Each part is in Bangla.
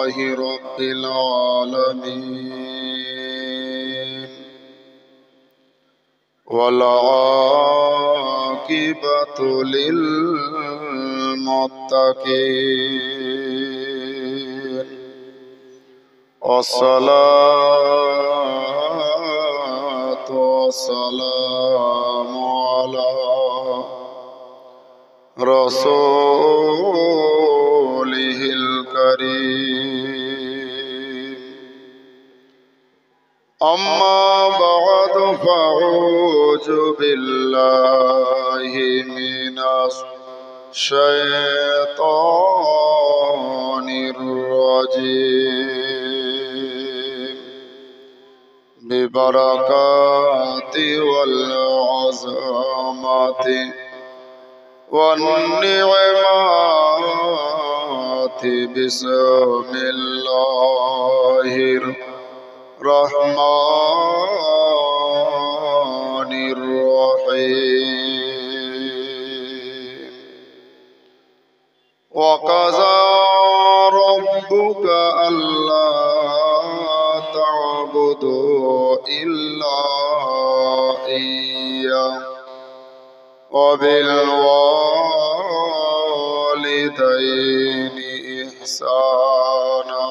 لله رب العالمين والعاقبة للمتقين والصلاة والسلام على رسوله الكريم أما بعد فأعوذ بالله من الشيطان الرجيم ببركات والعظمات والنعمات بسم الله الرحمن الرحيم وقضى ربك ألا تعبدوا إلا إياه وبالوالدين إحسانا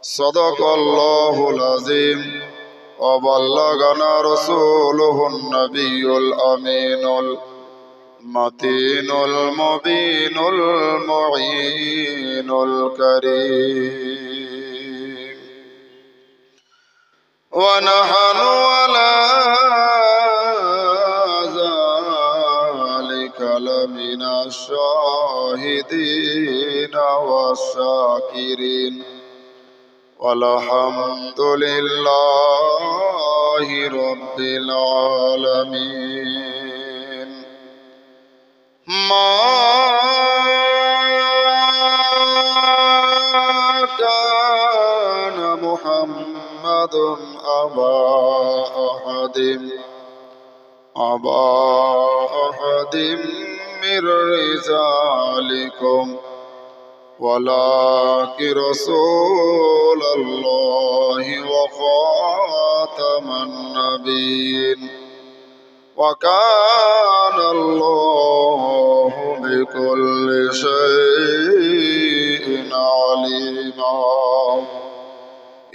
صدق الله العظيم وبلغنا رسوله النبي الأمين المتين المبين المعين الكريم ونحن على ذلك لمن الشاهدين والشاكرين والحمد لله رب العالمين ما كان محمد أبا أحد من رجالكم ولكن رسول الله وخاتم النبيين وكان الله بكل شيء عليما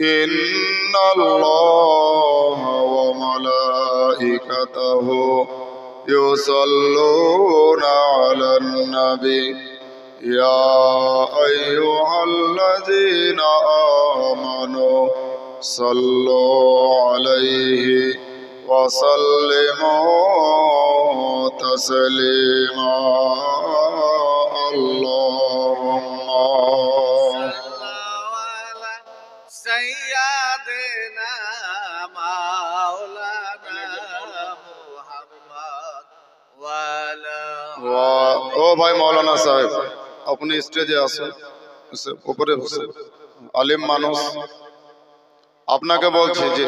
إن الله وملائكته يصلون على النبي يا أيها الذين آمنوا صلوا عليه وسلموا تسليما اللهم صل على سيدنا مولانا محمد وعلى ओ भाई मौलाना साहब अपने स्टेजे আসুন উপরে বসে আলিম মানুষ আপনাকে বলছি যে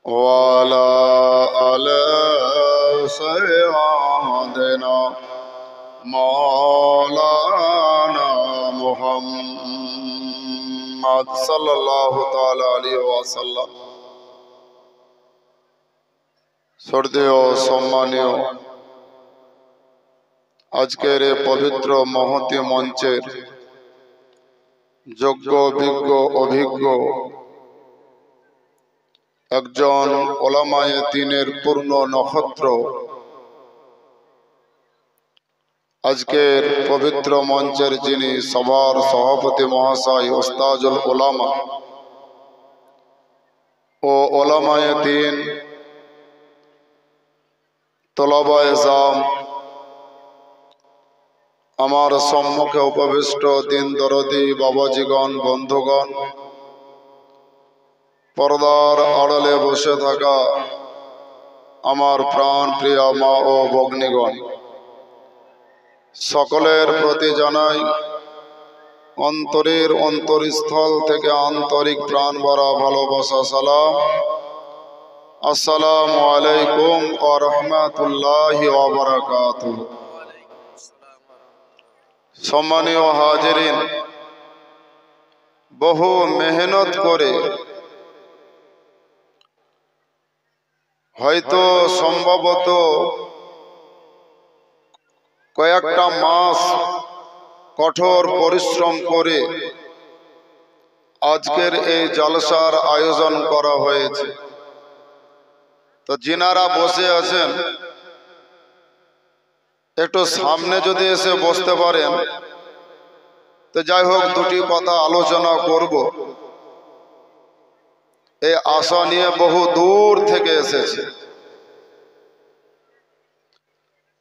ওয়ালা আলা সাইয়্যিদিনা মাওলানা মুহাম্মদ সাল্লাল্লাহু তাআলা আলাইহি ওয়াসাল্লাম শ্রদ্ধেয় সম্মানীয় আজকের এই পবিত্র মহতী মঞ্চের যোগ্য বিজ্ঞ অভিজ্ঞ একজন ওলামায়ে দ্বীনের পূর্ণ নক্ষত্র আজকের পবিত্র মঞ্চের যিনি সভার সভাপতি মহাশয় ওস্তাজুল উলামা ও ওলামায়ে দ্বীন তলাবায়ে জাম আমার সম্মুখে উপবিষ্ট দিন দরদি বাবাজিগণ বন্ধুগণ পর্দার আড়ালে বসে থাকা আমার প্রাণ প্রিয় মা ও ভগ্নীগণ সকলের প্রতি জানাই অন্তরের অন্তরস্থল থেকে আন্তরিক প্রাণ ভরা ভালোবাসা সালাম আসসালামু আলাইকুম ওয়া রাহমাতুল্লাহি ওয়া বারাকাতুহু। সম্মানীয় হাজিরিন, বহু মেহনত করে হয়তো সম্ভবত কয়েকটা মাস কঠোর পরিশ্রম করে আজকের এই জলসার আয়োজন করা হয়েছে। তো যিনারা বসে আছেন একটু সামনে যদি এসে বসতে পারেন তো যাই হোক দুটি কথা আলোচনা করব। এই আশা নিয়ে বহু দূর থেকে এসেছে।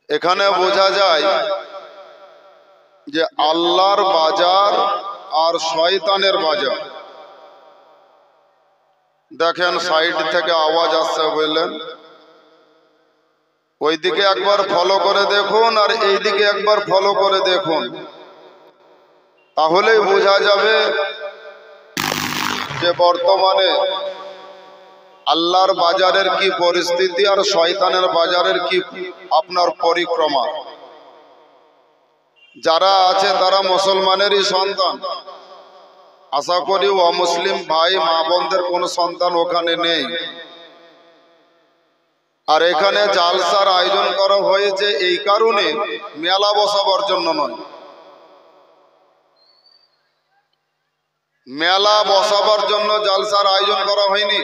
এখানে বোঝা যায় যে আল্লাহর বাজার আর শয়তানের বাজার। দেখেন সাইড থেকে আওয়াজ আসছে বললেন, ওইদিকে একবার ফলো করে দেখুন আর এইদিকে একবার ফলো করে দেখুন, তাহলেই বোঝা যাবে যে বর্তমানে আল্লাহর বাজারের কি পরিস্থিতি আর শয়তানের বাজারের কি আপনার পরিক্রমা। যারা আছে তারা মুসলমানেরই সন্তান। আশা করি অমুসলিম ভাই মা বোনদের কোনো সন্তান ওখানে নেই। আর এখানে জালসার আয়োজন করা হয়েছে এই কারণে, মেলা বসাবার জন্য নয়। মেলা বসাবার জন্য জালসার আয়োজন করা হয়নি।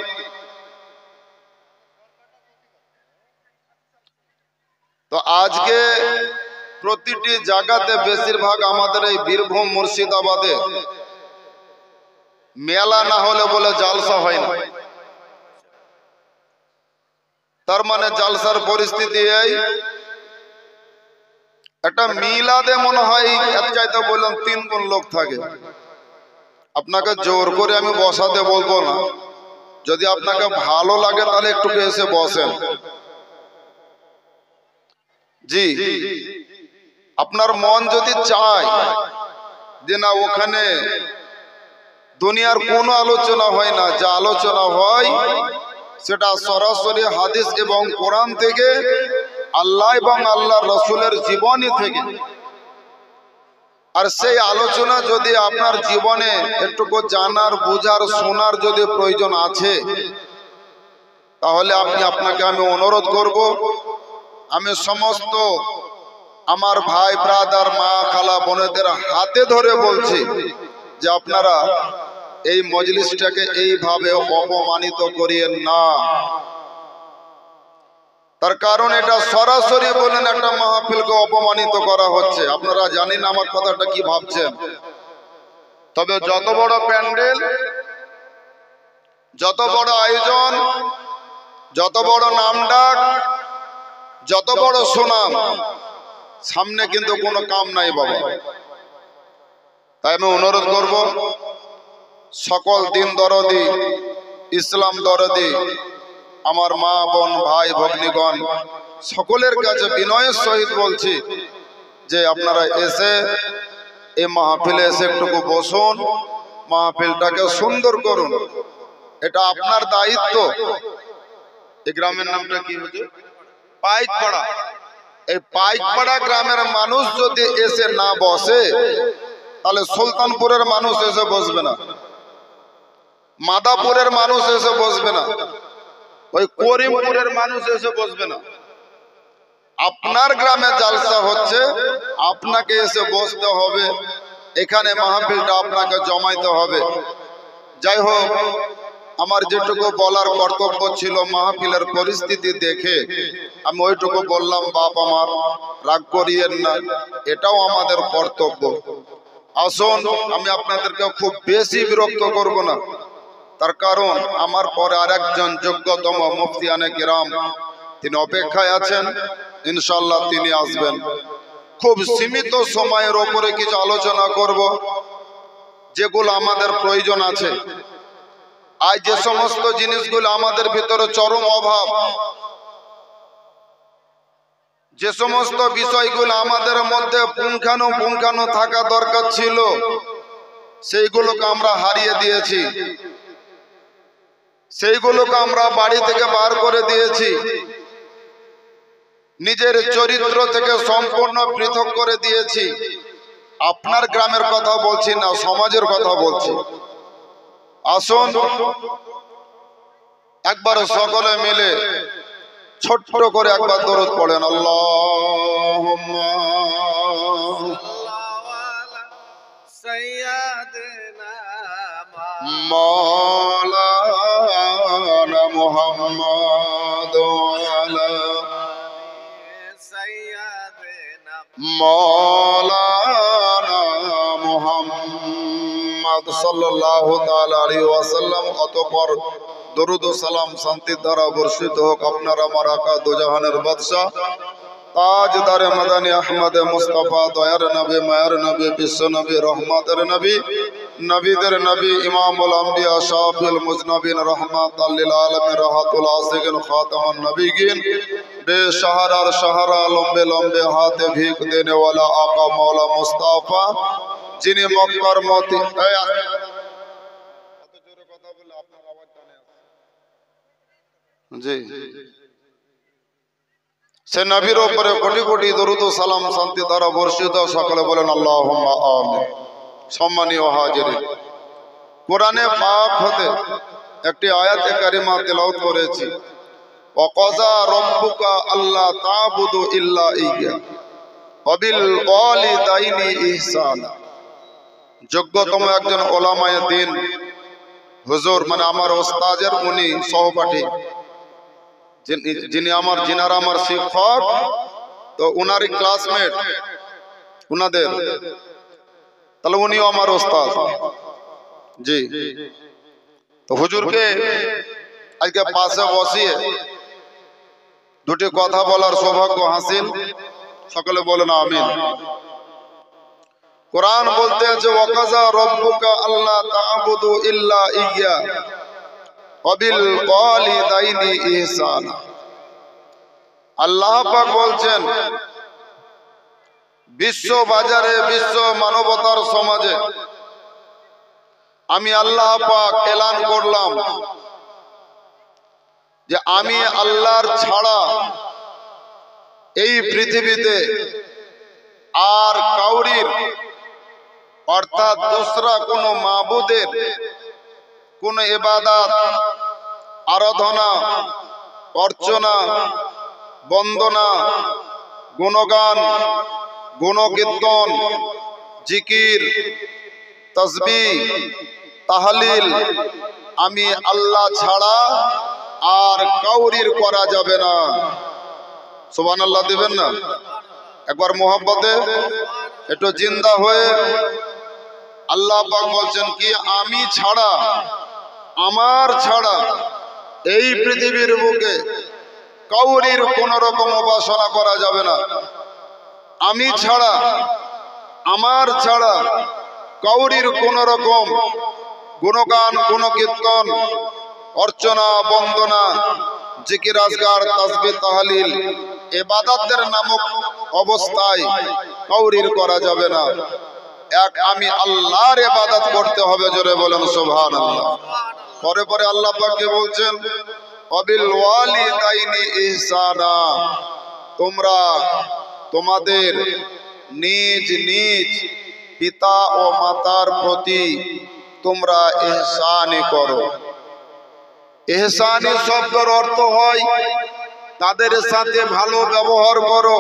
তো আজকে প্রতিটি জায়গাতে বেশিরভাগ আমাদের এই বীরভূম মুর্শিদাবাদে মেলা না হলে বলে জালসা হয় না। তার মানে জালসার পরিস্থিতি এই, একটা মিলাদে মনে হয় এত চাইতে বললাম 3 গুণ লোক থাকে। আপনাকে জোর করে আমি বসাতে বলবো না, যদি আপনাকে ভালো লাগে তাহলে একটু এসে বসেন। জি, আপনার মন যদি চায় যে না ওখানে দুনিয়ার কোনো আলোচনা হয় না, যা আলোচনা হয় সেটা সরাসরি হাদিস এবং কোরআন থেকে, আল্লাহ এবং আল্লাহ রসুলের জীবনী থেকে। আর সেই আলোচনা যদি আপনার জীবনে একটুকু জানার বুঝার শোনার যদি প্রয়োজন আছে, তাহলে আপনাকে আমি অনুরোধ করব, আমি সমস্ত আমার ভাই ব্রাদার মা খালা বোনেদের হাতে ধরে বলছি যে আপনারা এই মজলিসটাকে এইভাবে অপমানিত করিয়েন না। তার কারণ এটা সরাসরি বলেন একটা মাহফিলকে অপমানিত করা হচ্ছে। আপনারা জানেন আমার কথাটা কি ভাবছেন। তবে যত বড় প্যান্ডেল, যত বড় আয়োজন, যত বড় নামডাক, যত বড় সুনাম, সামনে কিন্তু কোনো কাম নাই বাবা। তাই আমি অনুরোধ করব সকল দিন দরদি, ইসলাম দরদি আমার মা বোন ভাই ভগ্নীগণ সকলের কাছে বিনয়ের সহিত বলছি যে আপনারা এসে এই মাহফিলে এসে একটুকু বসুন, মাহফিলটাকে সুন্দর করুন। এটা আপনার দায়িত্ব। এই গ্রামের নামটা কি হচ্ছে? পাইকপাড়া। এই পাইকপাড়া গ্রামের মানুষ যদি এসে না বসে তাহলে সুলতানপুরের মানুষ এসে বসবে না, মাদাপুরের মানুষ এসে বসবে না, ওই করিমপুরের মানুষ এসে বসবে না। আপনার গ্রামে জালসা হচ্ছে, আপনাকে এসে বসতে হবে, এখানে মাহফিলটা আপনাকে জমাইতে হবে। যাই হোক, আমার যেটুকু বলার কর্তব্য ছিল মাহফিলের পরিস্থিতি দেখে আমি ওইটুকু বললাম। বাপ আমার রাগ করিয়েন না, এটাও আমাদের কর্তব্য। আসুন, আমি আপনাদেরকে খুব বেশি বিরক্ত করব না, তার কারণ আমার পরে আরেকজন যোগ্যতম মুফতিয়ানে কিরাম তিনি অপেক্ষায় আছেন, ইনশাআল্লাহ তিনি আসবেন। খুব সীমিত সময়ের ওপরে কিছু আলোচনা করব যেগুলো আমাদের প্রয়োজন আছে। আজ যে সমস্ত জিনিসগুলো আমাদের ভিতরে চরম অভাব, যে সমস্ত বিষয়গুলো আমাদের মধ্যে পুঙ্খানু থাকা দরকার ছিল, সেইগুলোকে আমরা হারিয়ে দিয়েছি, সেইগুলোকে আমরা বাড়ি থেকে বার করে দিয়েছি, নিজের চরিত্র থেকে সম্পূর্ণ পৃথক করে দিয়েছি। আপনার গ্রামের কথা বলছি না, সমাজের কথা বলছি। আসুন একবার সকলে মিলে ছোট্ট করে একবার দরুদ পড়েন, আল্লাহুম্মা মাওলানা মুহাম্মদ আলা মাওলানা মুহাম্মদ সাল্লাল্লাহু তাআলা আলাইহি ওয়াসাল্লাম। অতঃপর দরুদ ও সালাম শান্তির দ্বারা বর্ষিত হোক আপনার আমার আকা দুজাহানের বাদশা তাজদার মাদানী আহমদ মুস্তাফা, দয়ার নবী, মায়ার নবী, বিশ্ব নবী, রহমতের নবী, নবীদের নবী, ইমামুল আম্বিয়া, শাফিউল মুজনবিন, রহমাতাল লিল আলামিন, রাহাতুল আশিকিন, খাতামুন নবীয়িন, বেশহারার শাহরা, লম্বে লম্বে হাতে ভিক দেনে ওয়ালা আকা মৌলা মুস্তাফা, যিনি মক্কার মতি জি সে নবীর উপরে কোটি কোটি দরুদ ও সালাম শান্তি দ্বারা বর্ষিত। সকলে বলেন আল্লাহুম্মা আমিন। সম্মানীয় হাজিরিন, কোরআনে পাক হতে একটি আয়াতে কারিমা তেলাওয়াত করেছি, ওয়াকাযা রাব্বুকা আল্লা তা'বুদু ইল্লা ইয়্যা ওয়া বিল ওয়ালিদাইনি ইহসানা। যোগ্যতম একজন ওলামায়ে দ্বীন হুজুর মানে আমার ওস্তাদের উনি সহপাঠী, যিনারা আমার শিক্ষক, তো উনারই ক্লাসমেট উনাদের, তাহলে উনিও আমার ওস্তাদ। জি, তো হুজুরকে আজকে পাশে বসিয়ে দুটি কথা বলার সৌভাগ্য হাসিল। সকলে বলেন আমিন। কোরআন বলতে আছে ওয়াকাযা রাব্বুকা আল্লা তা'বুদু ইল্লা ইয়্যা ওয়া বিল ওয়ালিদাইনি ইহসানা। আল্লাহ পাক বলছেন বিশ্ব বাজারে, বিশ্ব মানবতার সমাজে আমি আল্লাহ পাক এলান করলাম যে আমি আল্লাহর ছাড়া এই পৃথিবীতে আর কাউরির অর্থাৎ দোসরা কোনো মাবুদের কোনো ইবাদত, আরাধনা, অর্চনা, বন্দনা, গুণগান, গুণকীর্তন, জিকির, তাসবিহ, তাহলিল আমি আল্লাহ ছাড়া আর কাউরির করা যাবে না। সুবহানাল্লাহ দিবেন না একবার মোহাব্বতে, একটু জিন্দা হয়ে। আল্লাহ পাক বলছেন কি, আমি ছাড়া, আমার ছাড়া এই পৃথিবীর বুকে কাউরির কোন রকম উপাসনা করা যাবে না। আমি ছাড়া, আমার ছাড়া কাউরির কোন রকম গুণগান, গুণকীর্তন, অর্চনা, বন্দনা, জিকির, আজগার, তাসবিহ, তাহলিল ইবাদতের নামক অবস্থায় কাউরির করা যাবে না। এক আমি আল্লাহর ইবাদত করতে হবে। জোরে বলেন সুবহানাল্লাহ। পরে পরে আল্লাহ পাক বলছেন ওয়াবিল ওয়ালিদাইনি ইহসানা, তোমরা তোমাদের নিজ নিজ পিতা ও মাতার প্রতি তোমরা ইহসানি করো। ইহসানি শব্দের অর্থ হয় তাদের সাথে ভালো ব্যবহার করো,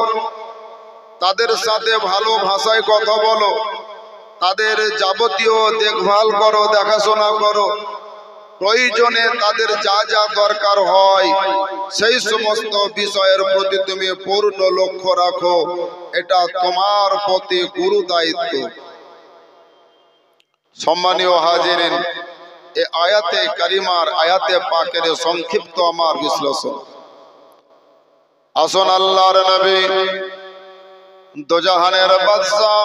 তাদের সাথে ভালো ভাষায় কথা বলো, তাদের যাবতীয় দেখভাল করো, দেখাশোনা করো, প্রয়োজনে তাদের যা যা দরকার হয় সেই সমস্ত বিষয়ের প্রতি তুমি পূর্ণ লক্ষ্য রাখো। এটা তোমার প্রতি গুরু দায়িত্ব। সম্মানীয় হাজিরিন, এই আয়াতে কারিমার, আয়াতে পাকের সংক্ষিপ্ত আমার বিশ্লেষণ। আসুন আল্লাহর নবী, দোজাহানের বাদশা,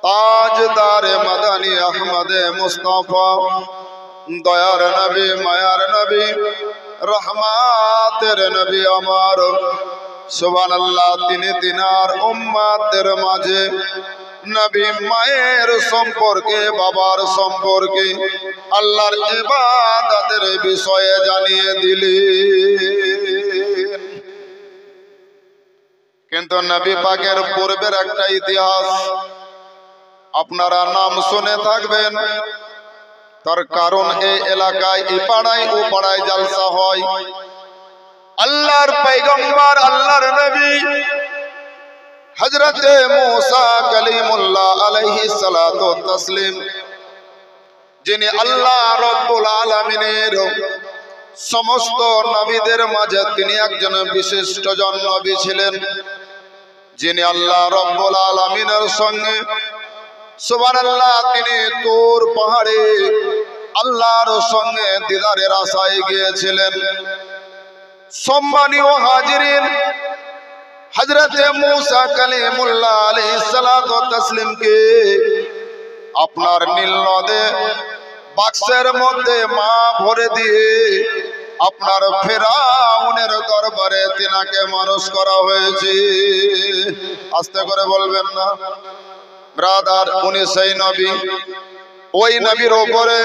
তাজদারে মাদানী আহমদে মুস্তাফা, দয়ার নবী, মায়ার নবী, রহমাতের নবী আমার, সুবহানাল্লাহ, তিনি তিনার উম্মতের মাঝে নবী মায়ের সম্পর্কে, বাবার সম্পর্কে, আল্লাহর ইবাদতের বিষয়ে জানিয়ে দিলেন। কিন্তু নবী পাকের পূর্বের একটা ইতিহাস আপনারা নাম শুনে থাকবেন, তার কারণ এই এলাকায় এই পাড়ায় ও পাড়ায় জালসা হয়। আল্লাহর পয়গম্বর আল্লাহর নবী হযরতে মুসা কালিমুল্লাহ আলাইহিস সালাতু ওয়াত তাসলিম, যিনি আল্লাহ রাব্বুল আলামিনের সমস্ত নবীদের মাঝে তিনি একজন বিশিষ্ট জন নবী ছিলেন, যিনি আল্লাহ রাব্বুল আলামিনের সঙ্গে সুবহানাল্লাহ তিনি তুর পাহাড়ে আল্লাহর সঙ্গে দিদারের আশায় গিয়েছিলেন। সম্মানীয় হাজিরিন, হযরতে মুসা কালিমুল্লাহ আলাইহিস সালাতু ওয়াত তাসলিমকে আপনার নীল নদে বাক্সের মধ্যে মা ভরে দিয়ে আপনার ফেরাউনের দরবারে তিনাকে মানুষ করা হয়েছে। আস্তে করে বলবেন না ব্রাদার, উনি সেই নবী। ওই নবীর উপরে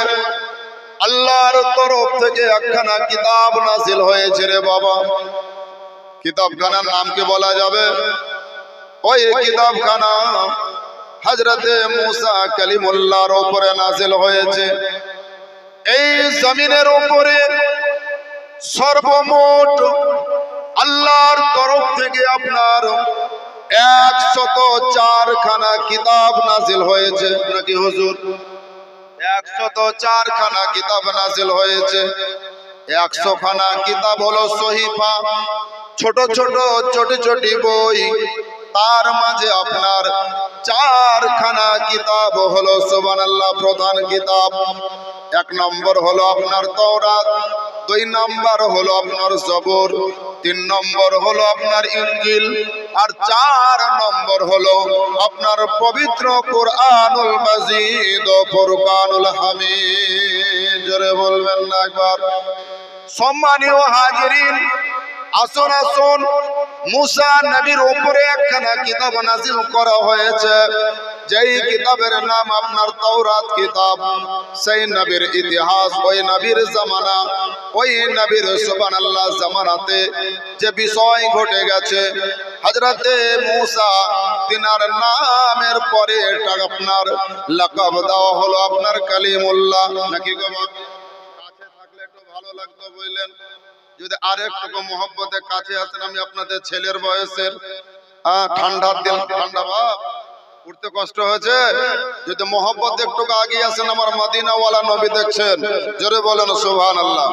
আল্লাহর তরফ থেকে একখানা কিতাব নাযিল হয়েছে রে বাবা। কিতাবখানার নাম কি বলা যাবে? ওই কিতাবখানা হযরতে মুসা কালিমুল্লাহর উপরে নাযিল হয়েছে। এই জমিনের উপরে সর্বমোট আল্লাহর তরফ থেকে আপনার 104 খানা কিতাব নাযিল হয়েছে। নাকি হুজুর? 104 খানা কিতাব নাযিল হয়েছে। 100 খানা কিতাব হলো সহিফা, ছোট ছোট ছোট ছোট বই। তার মাঝে আপনার 4 খানা কিতাব হলো সুবহানাল্লাহ প্রধান কিতাব। 1 নম্বর হলো আপনার তাওরাত, 2 নম্বর হলো আপনার জবর, 3 নম্বর হলো আপনার ইনজিল, আর 4 নম্বর হলো আপনার পবিত্র কুরআনুল মাজিদ ও ফুরকানুল হামিদ। জোরে বলবেন না একবার। সম্মানীয় হাজিরিন, আসুন আসুন, মুসা নবীর উপরে একখানা কিতাব নাযিল করা হয়েছে, যেই কিতাবের নাম আপনার তাওরাত কিতাব। সেই নবীর ইতিহাস, ওই নবীর জামানা, ওই নবীর সুবহানাল্লাহ জামানাতে যে বিষয় ঘটে গেছে, হযরতে মুসা তিনার নামের পরে এটা আপনার লাকাব দেওয়া হলো আপনার কালিমুল্লাহ। নাকি গো? কাছে থাকলে একটু ভালো লাগতো বললেন। যদি আরেকটু মহব্বতে কাছে আসেন, আমি আপনাদের ছেলের বয়সের, ঠান্ডার দিন, ঠান্ডা ভাব, উঠতে কষ্ট হয়েছে। যদি মহব্বত একটু আগে আসেন, আমার মদিনাওয়ালা নবী দেখছেন। জোরে বলেন সুবহানাল্লাহ।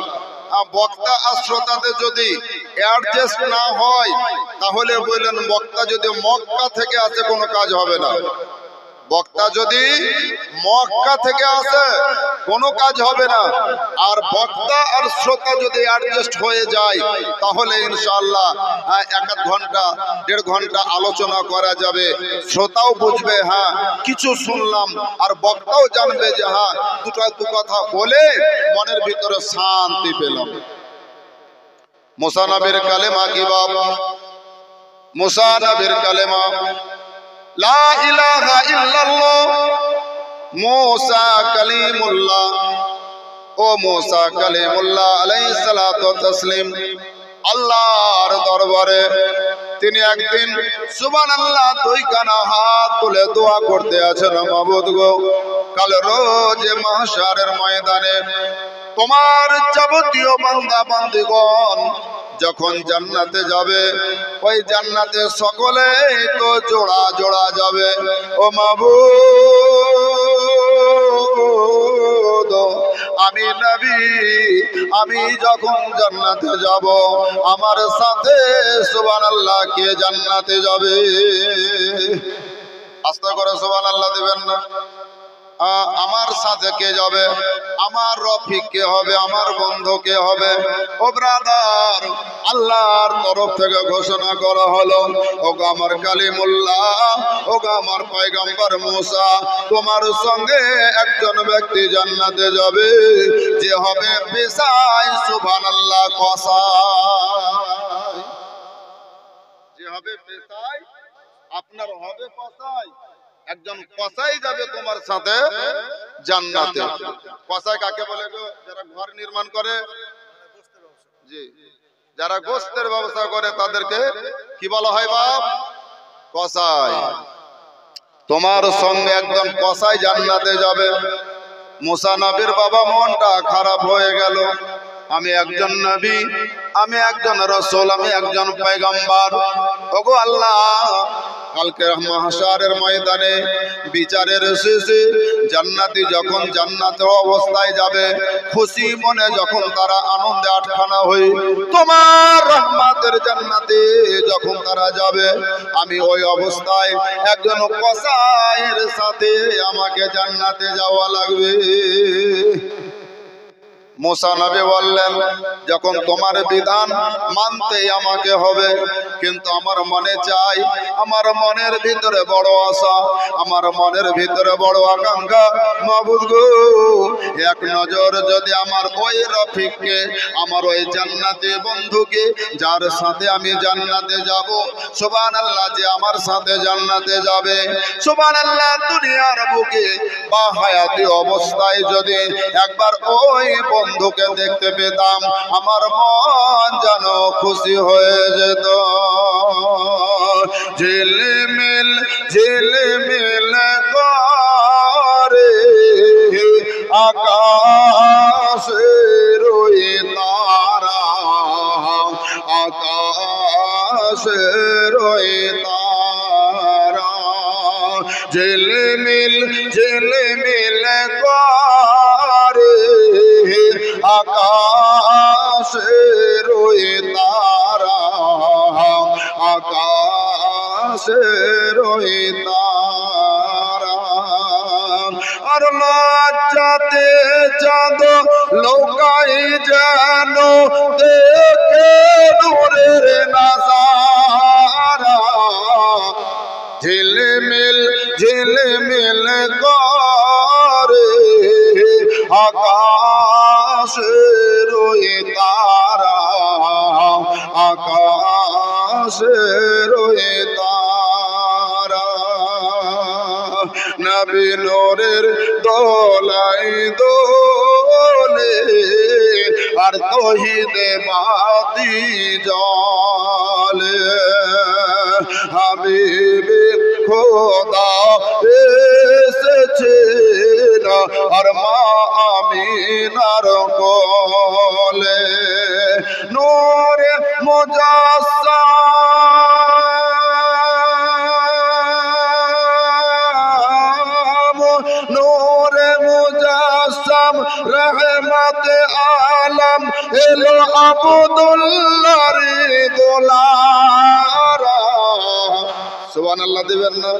বক্তা আর শ্রোতাতে যদি অ্যাডজাস্ট না হয়, তাহলে বললেন বক্তা যদি মক্কা থেকে আসে কোনো কাজ হবে না। বক্তা যদি মক্কা থেকে আসে কোনো কাজ হবে না। আর বক্তা আর শ্রোতা যদি অ্যাডজাস্ট হয়ে যায়, তাহলে ইনশাআল্লাহ 1 ঘন্টা 1.5 ঘন্টা আলোচনা করা যাবে। শ্রোতাও বুঝবে হ্যাঁ কিছু শুনলাম, আর বক্তাও জানবে যে হ্যাঁ দু কথা বলে মনের ভিতরে শান্তি পেলাম। মুসা নবীর কালেমা কি বাবা? মুসা নবীর কালেমা লা ইলাহা ইল্লাল্লাহ মুসা কালিমুল্লাহ। ও মুসা কালিমুল্লাহ আলাইহিস সালাতু ওয়াত তাসলিম আল্লাহর দরবারে তিনি একদিন সুবহানাল্লাহ 2 কানা হাত তুলে দোয়া করতে আছেন। মাবুদ গো, কাল রোজ মাহশারের ময়দানে তোমার যাবতীয় বান্দা বান্দীগণ যখন জান্নাতে যাবে, ওই জান্নাতে সকলে তো জোড়া জোড়া যাবে। ও মাবুদ, আমি নবী, আমি যখন জান্নাতে যাব, আমার সাথে সুবহানাল্লাহ কে জান্নাতে যাবে? আস্তে করে সুবহানাল্লাহ দিবেন না। আমার সাথে কে যাবে? আমার রফিক কে হবে? আমার বন্ধু কে হবে? ও ব্রাদার, আল্লাহর তরফ থেকে ঘোষণা করা হলো, ওগো আমার কালিমুল্লাহ, ওগো আমার পয়গম্বর মুসা, তোমার সঙ্গে একজন ব্যক্তি জান্নাতে যাবে, যে হবে পেশায় সুবহানাল্লাহ কসাই। যে হবে পেশায়, আপনার হবে কসাই। একজন কসাই যাবে তোমার সাথে জান্নাতে। কসাই কাকে বলে গো? যারা ঘর নির্মাণ করে, জি, যারা গোশতের ব্যবসা করে তাদেরকে কি বলা হয় বাপ? কসাই। তোমার সঙ্গে একজন কসাই জান্নাতে যাবে। মুসা নবীর বাবা মনটা খারাপ হয়ে গেল, আমি একজন নবী, আমি একজন রাসূল, আমি একজন পয়গম্বর। ওগো আল্লাহ, কালকে মাহশারের ময়দানে বিচারের শেষে জান্নাতি যখন জান্নাতের অবস্থায় যাবে, খুশি মনে যখন তারা আনন্দে আটখানা হই, তোমার রহমতের জান্নাতে যখন তারা যাবে, আমি ওই অবস্থায় একজন কসাইয়ের সাথে আমাকে জান্নাতে যাওয়া লাগবে। মুসা নবী বললেন, যখন তোমার বিধান মানতে আমাকে হবে, কিন্তু আমার মনে চাই, আমার মনের ভিতরে বড় আশা, আমার মনের ভিতরে বড় আকাঙ্ক্ষা, মাবুদ গো, এক নজর যদি আমার ওই রফিককে, আমার ওই জান্নাতি বন্ধুকে, যার সাথে আমি জান্নাতে যাব, সুবহানাল্লাহ, যে আমার সাথে জান্নাতে যাবে, সুবহানাল্লাহ, দুনিয়ার বুকে বা হায়াতি অবস্থায় যদি একবার ওই বন্ধুকে দেখতে পেতাম, আমার মন যেন খুশি হয়ে যেত। ঝিলমিল ঝিলমিল করে আকাশের ওই তারা, আকাশের ওই তারা, ঝিলমিল ঝিলমিল করে আকাশের ওই তারা, আকাশের ওই তারা। আর লজ্জাতে চাঁদ লোকাই যেন দেখে নূরের নাজারা, ঝিলমিল ঝিলমিল করে আকাশের ওই তারা, আকাশের ওই তারা। নবী নূরের দোলাই দোলে, আর তৌহিদে বাতি জ্বলে, হাবিবে খোদা এসেছে না, আর মা আমিনার কোলে, নূরে মুজাসসাম, নূরে মুজাসসাম, রহমতে আলম, এলো আব্দুল্লাহর গোলারা। সুবহানাল্লাহ দিবেন না?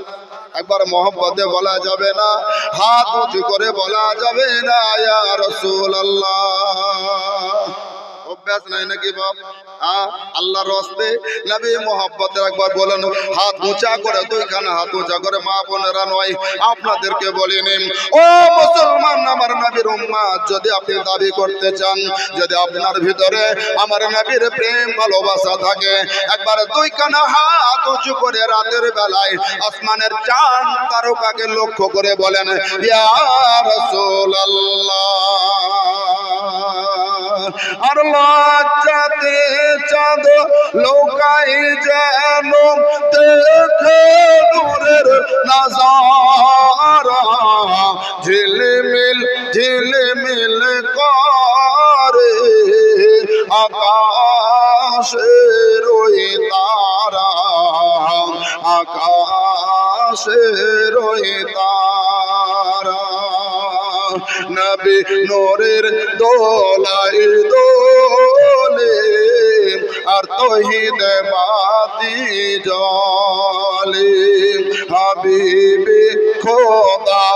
একবার মোহাম্মতে বলা যাবে না? হাত উঁচু করে বলা যাবে না, ইয়া রাসূলুল্লাহ? অভ্যাস নাই নাকি বাপ? আল্লাহর রাস্তে নবী মোহাম্মতের একবার বলেন, হাত উঁচা করে, দুইখানা হাত উঁচা করে। মা বোনেরা নয়, আপনাদেরকে বলিনি, ও মুসলমান, আমার নবীর উম্মত, যদি আপনি দাবি করতে চান, যদি আপনার ভিতরে আমার নবীর প্রেম ভালোবাসা থাকে, একবার দুইখানা হাত উঁচু করে রাতের বেলায় আসমানের চাঁদ তারকাকে লক্ষ্য করে বলেন, ইয়া রাসূলুল্লাহ। আর লজ্জাতে চাঁদ লোকাই যেন দেখে নূরের নাজারা, ঝিলমিল ঝিলমিল করে আকাশের ওই তারা, আকাশের ওই তারা। নবী নূরের দোলাই দোলে, আর তৌহিদে বাতি জ্বলে, হাবিবে খোদা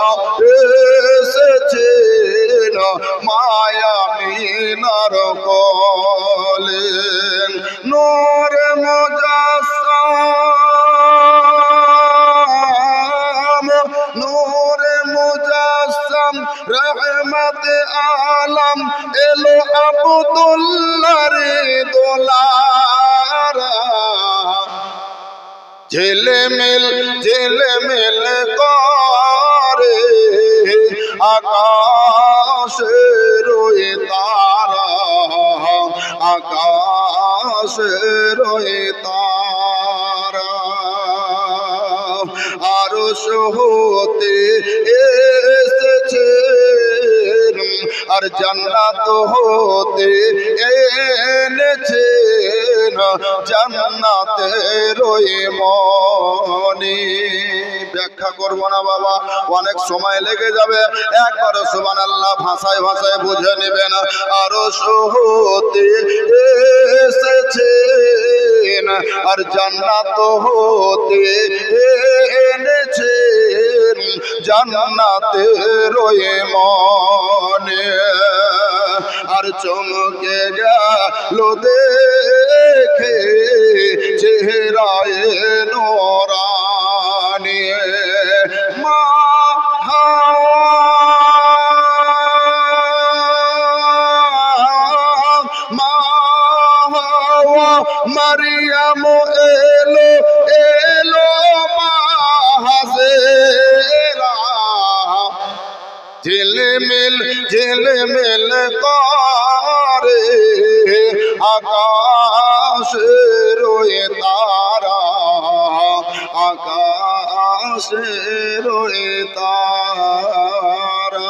এসেছে না, মায়া মিনার কোলে, নূরে মুজাসসাম, নূরে মুজাসসাম, রহমতে আলম, এলো আব্দুল্লাহর দোলারা, ঝিলমিল ঝিলমিল করে আকাশের ওই তারা, আকাশের ওই তারা। আরশ আর জান্নাত হতে এনেছেন জান্নাতের ওই মনি। ব্যাখ্যা করবো না বাবা, অনেক সময় লেগে যাবে। একবার সুবহানাল্লাহ ভাষায় ভাষায় বুঝে নেবেন। আরো হতে এসেছেন আর জান্নাত হতে এনেছেন জান্নাতের ওই মনে। আর চমকে গেল দেখে চেহারায় নূরানি। মা মারিয়াম এলো এলো মাহাজেরা ঝিলমিল ঝিলমিল করে আকাশের ওই তারা, আকাশের ওই তারা।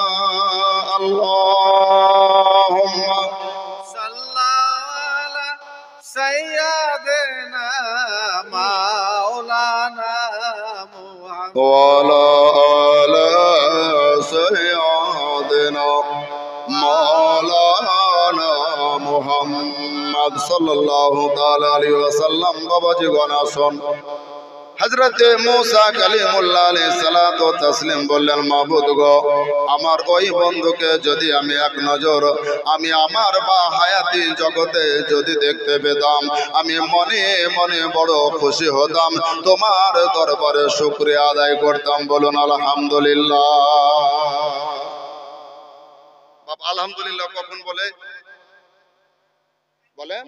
আল্লাহুম্মা সাল্লাল্লাহু সাইয়্যিদিনা মাওলানা মুহাম্মদ ওয়ালা আলা সাইয়্যিদিনা মাওলানা মুহাম্মদ সাল্লাল্লাহু তাআলা আলাইহি ওয়াসাল্লাম। বাবাজি গনা শুন, হযরতে মুসা কালিমুল্লাহ আলাইহিস সালাতু ওয়াস তাসলিম বললেন, মাবুদ গো, আমার ওই বন্ধুকে যদি আমি এক নজর আমি আমার বা হায়াতি জগতে যদি দেখতে পেতাম, আমি মনে মনে বড় খুশি হতাম, তোমার দরবারে শুকরিয়া আদায় করতাম। বলুন আলহামদুলিল্লাহ। বাপ আলহামদুলিল্লাহ কখন বলে বলেন?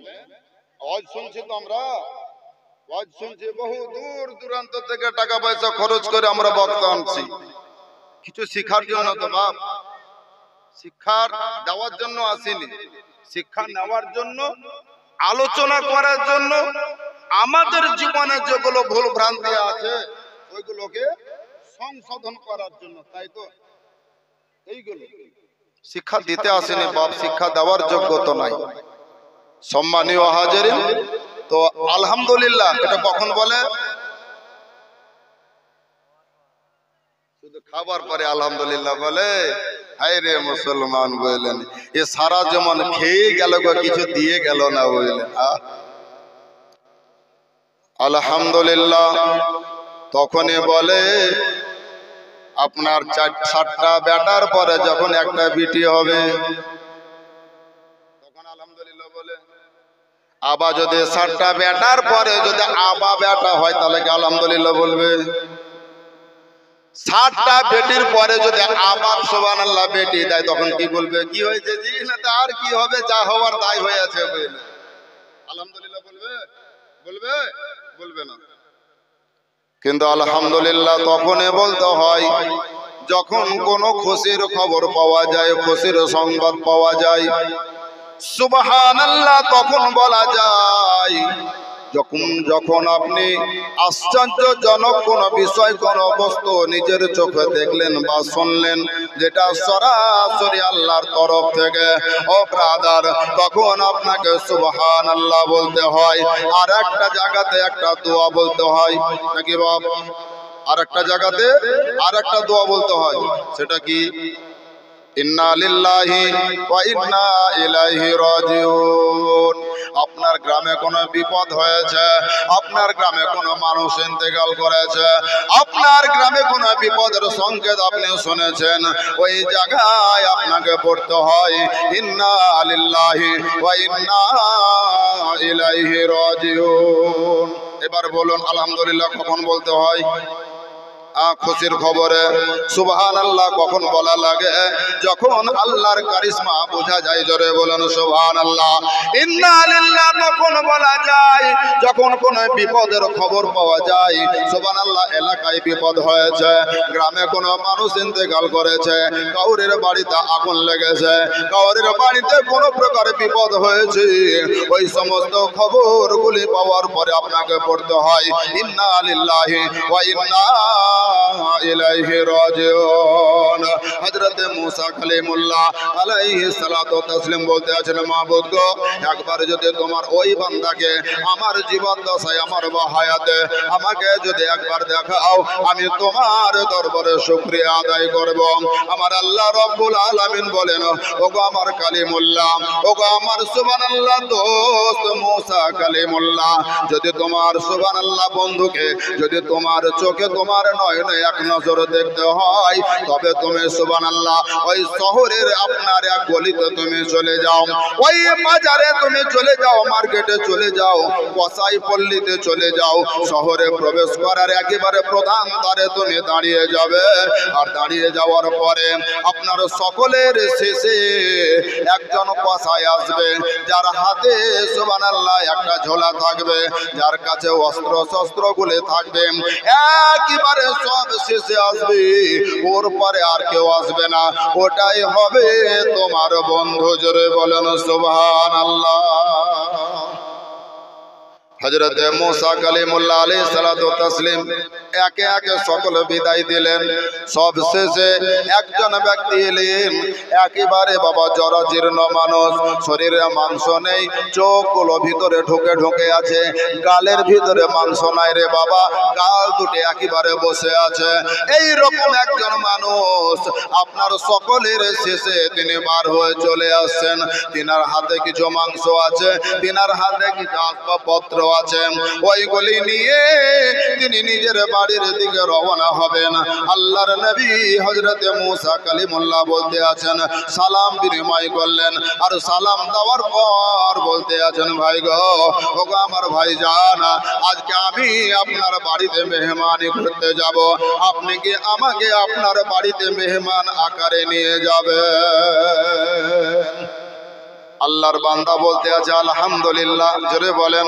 আওয়াজ শুনছি তো আমরা, আওয়াজ শুনছি, বহু দূর দূরান্ত থেকে টাকা পয়সা খরচ করে আমরা বক্তা আনছি কিছু শিক্ষার জন্য। তো বাপ শিক্ষার দেওয়ার জন্য আসিনি, শিক্ষা নেওয়ার জন্য, আলোচনা করার জন্য, আমাদের জীবনে যেগুলো ভুল ভ্রান্তি আছে ওইগুলোকে সংশোধন করার জন্য। তাই তো এইগুলো শিক্ষা দিতে আসেনি বাপ, শিক্ষা দেওয়ার যোগ্যতা নাই। সম্মানীয় হাজিরিন, তো আলহামদুলিল্লাহ এটা কখন বলে? শুধু খাবার পরে আলহামদুলিল্লাহ বলে? হায় রে মুসলমান বললেন, এ সারা যেমন খেয়ে গেল গো, কিছু দিয়ে গেল না বললেন। আলহামদুলিল্লাহ তখনই বলে আপনার 4-7টা বেটার পরে যখন একটা বিটি হবে তখন আলহামদুলিল্লাহ বলে। আবার যদি 7টা বেটার পরে যদি আবা বেটা হয় তাহলে কি আলহামদুলিল্লাহ বলবে? 7টা বেটির পরে যদি আবার সুবহানাল্লাহ বেটি দেয় তখন কি বলবে? কি হয়েছে জি? না তো আর কি হবে, যা হওয়ার তাই হয়েছে বলে আলহামদুলিল্লাহ বলবে? বলবে? বলবে না। কিন্তু আলহামদুলিল্লাহ তখনই বলতে হয় যখন কোনো খুশির খবর পাওয়া যায়, খুশির সংবাদ পাওয়া যায়। সুবহানাল্লাহ তখন বলা যায় যখন আপনি আশ্চর্যজনক কোন বিষয়, কোন বস্তু নিজের চোখে দেখলেন বা শুনলেন যেটা সরাসরি আল্লাহর তরফ থেকে, ও ব্রাদার, তখন আপনাকে সুবহানাল্লাহ বলতে হয়। আর একটা জায়গাতে একটা দোয়া বলতে হয় নাকি বাপ? আর একটা জায়গাতে আর একটা দোয়া বলতে হয়, সেটা কি? ইন্না লিল্লাহি ওয়া ইন্না ইলাইহি রাজিউন। আপনার গ্রামে কোনো বিপদ হয়েছে, আপনার গ্রামে কোনো মানুষ ইন্তেকাল করেছে, আপনার গ্রামে কোনো বিপদের সংকেত আপনি শুনেছেন, ওই জায়গায় আপনাকে পড়তে হয় ইন্না লিল্লাহি ওয়া ইন্না ইলাইহি রাজিউন। এবার বলুন আলহামদুলিল্লাহ কখন বলতে হয়? খুশির খবরে সুবহানাল্লাহ কখন বলা লাগে? যখন আল্লাহর কারিশমা বোঝা যায়। জোরে বলুন সুবহানাল্লাহ। ইন্না লিল্লাহ কখন বলা যায়? যখন কোন বিপদের খবর পাওয়া যায়। সুবহানাল্লাহ এলাকায় বিপদ হয়েছে, গ্রামে কোনো মানুষ ইন্তেকাল করেছে, কাউরের বাড়িতে আগুন লেগেছে, কাউরের বাড়িতে কোনো প্রকার বিপদ হয়েছে, ওই সমস্ত খবরগুলি পাওয়ার পরে আপনাকে পড়তে হয় ইন্না লিল্লাহি ওয়া ইন্না ইলাইহি রাজিউন। তখন হযরতে মুসা কালিমুল্লাহ আলাইহিস সালাতু ওয়াস তাসলিম বলতে আছেন, মাবুদ গো, একবার যদি তোমার ওই বান্দাকে আমার জীবন দশায় আমার হায়াতে আমাকে যদি একবার দেখাও, আমি তোমার দরবারে শুকরিয়া আদায় করব। আমার আল্লাহ রব্বুল আলামিন বলেন, ওগো আমার কালিমুল্লাহ, ওগো আমার সুবহানাল্লাহ দোস্ত মুসা কালিমুল্লাহ, যদি তোমার সুবহানাল্লাহ বন্ধুকে যদি তোমার চোখে তোমার নয়নে এক নজর দেখতে হয়, তবে তুমি সুবহানাল্লাহ ওই শহরের আপনার এক গলিতে তুমি চলে যাও, ওই বাজারে তুমি চলে যাও, মার্কেটে চলে যাও, কসাই পল্লীতে চলে যাও, শহরে প্রবেশ করার একেবারে প্রধান দ্বারে তুমি দাঁড়িয়ে যাবে। আর দাঁড়িয়ে যাওয়ার পরে আপনার সকলের শেষে একজন কসাই আসবে, যার হাতে সুবহানাল্লাহ একটা ঝোলা থাকবে, যার কাছে অস্ত্র শস্ত্র গুলো থাকবে, একেবারে সব শেষে আসবে, ওর পরে আর কেউ আসবে না, ওটাই হবে তোমার বন্ধু। জোরে বলেন সুবহানাল্লাহ। হযরতে মুসা কালিমুল্লাহ আলাইহিস সালাতু ওয়াস তাসলিম একে একে সকল বিদায় দিলেন। সব শেষে একজন ব্যক্তি এলেন, একেবারে বাবা জরাজীর্ণ মানুষ, শরীরে মাংস নেই, চোখগুলো ভিতরে ঢুকে ঢুকে আছে, গালের ভিতরে মাংস নাই রে বাবা, গাল দুটি একেবারে বসে আছে। এই রকম একজন মানুষ আপনার সকলের শেষে তিনি বার হয়ে চলে আসছেন। তিনার হাতে কিছু মাংস আছে, তিনার হাতে কিছু আসবাবপত্র আছে, ওইগুলি নিয়ে তিনি নিজের বাড়ির দিকে রওনা হবেন। আল্লাহর নবী হযরতে মুসা কালিমুল্লাহ বলতে আছেন, সালাম বিনিময় করলেন, আর সালাম দেওয়ার পর বলতে আছেন, ভাই গো, ওগো আমার ভাইজান, আজকে আমি আপনার বাড়িতে মেহমানি করতে যাব, আপনি কি আমাকে আপনার বাড়িতে মেহমান আকারে নিয়ে যাবেন? আল্লাহর বান্দা বলতে আছে আলহামদুলিল্লাহ। জোরে বলেন।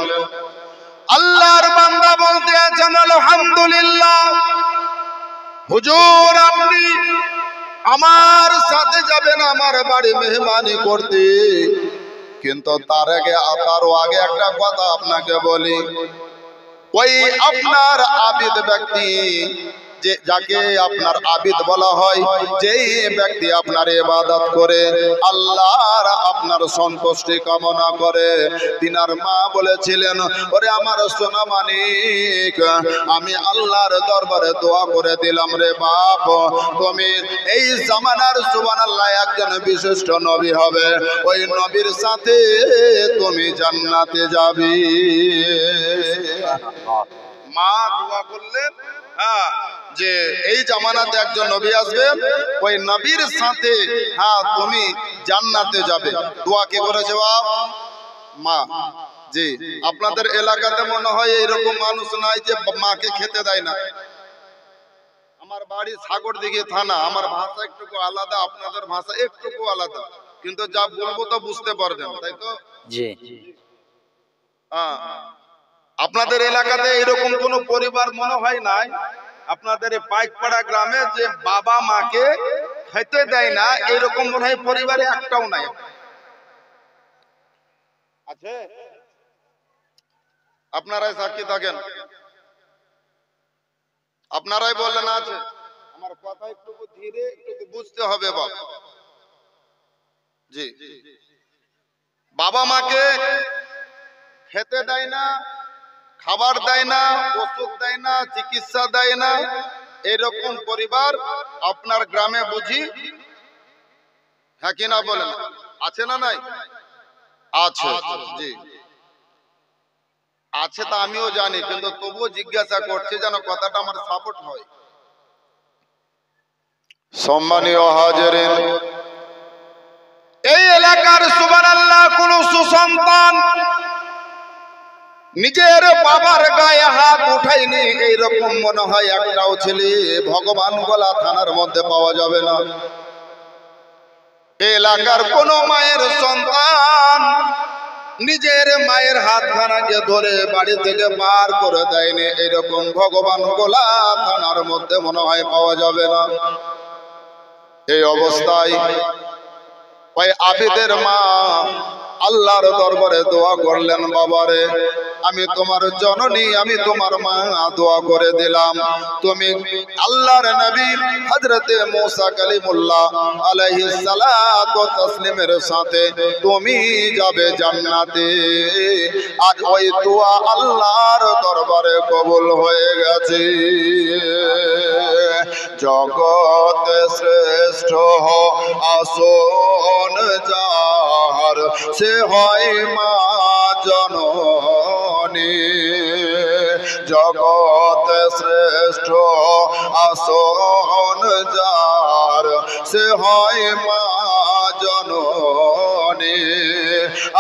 আল্লাহর বান্দা বলতে আছেন আলহামদুলিল্লাহ। হুজুর, আপনি আমার সাথে যাবেন আমার বাড়ি মেহমানি করতে, কিন্তু তার আগে একটা কথা আপনাকে বলি। ওই আপনার আবিদ ব্যক্তি, যে যাকে আপনার আবিদ বলা হয়, যেই ব্যক্তি আপনার ইবাদত করে, আল্লাহর আপনার সন্তুষ্টি কামনা করে, তিনার মা বলেছিলেন, ওরে আমার সোনা মানিক, আমি আল্লাহর দরবারে দোয়া করে দিলাম রে বাপ, তুমি এই জামানার সুবহানাল্লাহ একজন বিশিষ্ট নবী হবে, ওই নবীর সাথে তুমি জান্নাতে যাবি। মা দোয়া করলেন, হ্যাঁ, যে এই জামানাতে একজন নবী আসবে, ওই নবীর সাথে হ্যাঁ তুমি জান্নাতে যাবে। দোয়া কে করেছে বাপ? মা। জি, আপনাদের এলাকাতে মনে হয় এইরকম মানুষ নাই যে মাকে খেতে দেয় না। আমার বাড়ি সাগরদিঘি থানা, আমার ভাষা একটু আলাদা, আপনাদের ভাষা একটু আলাদা, কিন্তু যা বলবো তো বুঝতে পারবেন, তাই তো? জি। হ্যাঁ, আপনাদের এলাকাতে এরকম কোন পরিবার মনে হয় নাই, আপনাদের পাইকপাড়া গ্রামে, যে বাবা মাকে খেতে দেয় না, এরকম মনে হয় পরিবারে একটাও নাই। আছে? আপনারাই সাক্ষী থাকেন, আপনারাই বললেন আছে। আমার কথা একটু ধীরে একটু বুঝতে হবে বাবা। জি, বাবা মাকে খেতে দেয় না, খাবার দেয় না, ওষুধ দেয় না, চিকিৎসা দেয় না, এরকম পরিবার আপনার গ্রামে বুঝি হ্যাঁ কিনা বলেন? আছে না নাই? আছে। জি আছে, তা আমিও জানি, কিন্তু তবুও জিজ্ঞাসা করছি যেন কথাটা আমার সাপোর্ট হয়। সম্মানীয় হাজিরিন, এই এলাকার সুবহানাল্লাহ কোন সুসন্তান নিজের বাবার গায়ে হাত উঠায়নি, এইরকম মনে হয় একটাও ছেলে ভগবান গোলা থানার মধ্যে পাওয়া যাবে না। এলাকার কোন মায়ের সন্তান নিজের মায়ের হাতখানাকে ধরে বাড়ি থেকে বার করে দেয়নি, এইরকম ভগবান গোলা থানার মধ্যে মনে হয় পাওয়া যাবে না। এই অবস্থায় ওই আবিদের মা আল্লাহর দরবারে দোয়া করলেন, বাবারে আমি তোমার জননী, আমি তোমার মা দোয়া করে দিলাম। তুমি আল্লাহর নবী হযরতে মুসা কালিমুল্লাহ আলাইহিস সালাতু ওয়াস তাসলিমের সাথে তুমি যাবে জান্নাতে। আজ ওই দোয়া আল্লাহর দরবারে কবুল হয়ে গেছে। জগত শ্রেষ্ঠ আসন যার, সে হয় মা জননী। জগত শ্রেষ্ঠ আসন যার, সে হয় মা জননী।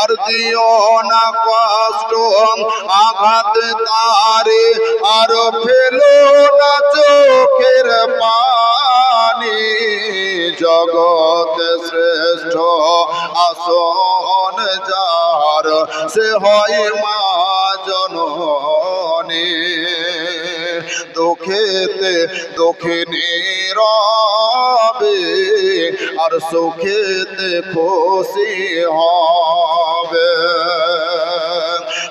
আর দিও না কষ্ট আঘাত তারে, আর ফেলো না চোখের পানি। জগত শ্রেষ্ঠ আসন যার, সে হয় মা জননী। দুঃখেতে দুঃখিনী রবে, আর সুখেতে খুশি হবে।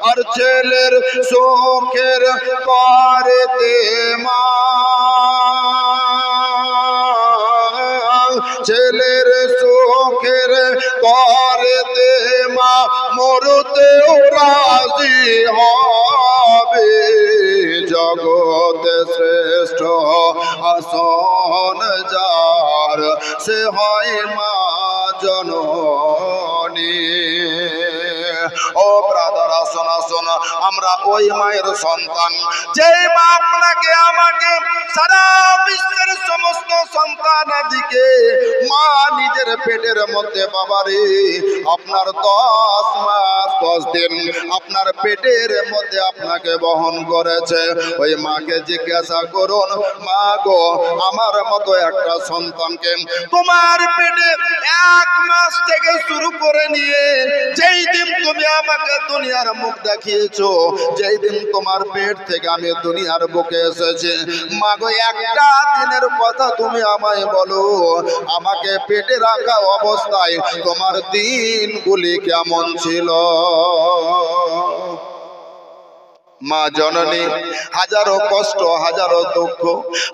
আর ছেলের সুখের করেতে মা, ছেলের সুখের করেতে মা মরতেও রাজি হবে। জগত শ্রেষ্ঠ আসন যার, সে হয় মা জননী। ও ব্রাদার, আসুন আসুন, আমরা ওই মায়ের সন্তান, যে মা আপনাকে আমাকে সারা বিশ্বের সমস্ত সন্তানাদিকে মা নিজের পেটের মধ্যে, বাবারে আপনার 10 মাস 10 দিন আপনার পেটের মধ্যে আপনাকে বহন করেছে। ওই মাকে জিজ্ঞাসা করুন, মা গো, আমার মতো একটা সন্তানকে তোমার পেটে 1 মাস থেকে শুরু করে নিয়ে যেই দিন তুমি আমাকে দুনিয়ার মুখ দেখিয়েছো, যেই দিন তোমার পেট থেকে আমি দুনিয়ার বুকে এসেছি, মা গো, একটা দিনের কথা তুমি আমায় বলো, আমাকে পেটে রাখা অবস্থায় তোমার দিনগুলি কেমন ছিল? মা জননী হাজারো কষ্ট, হাজারো দুঃখ,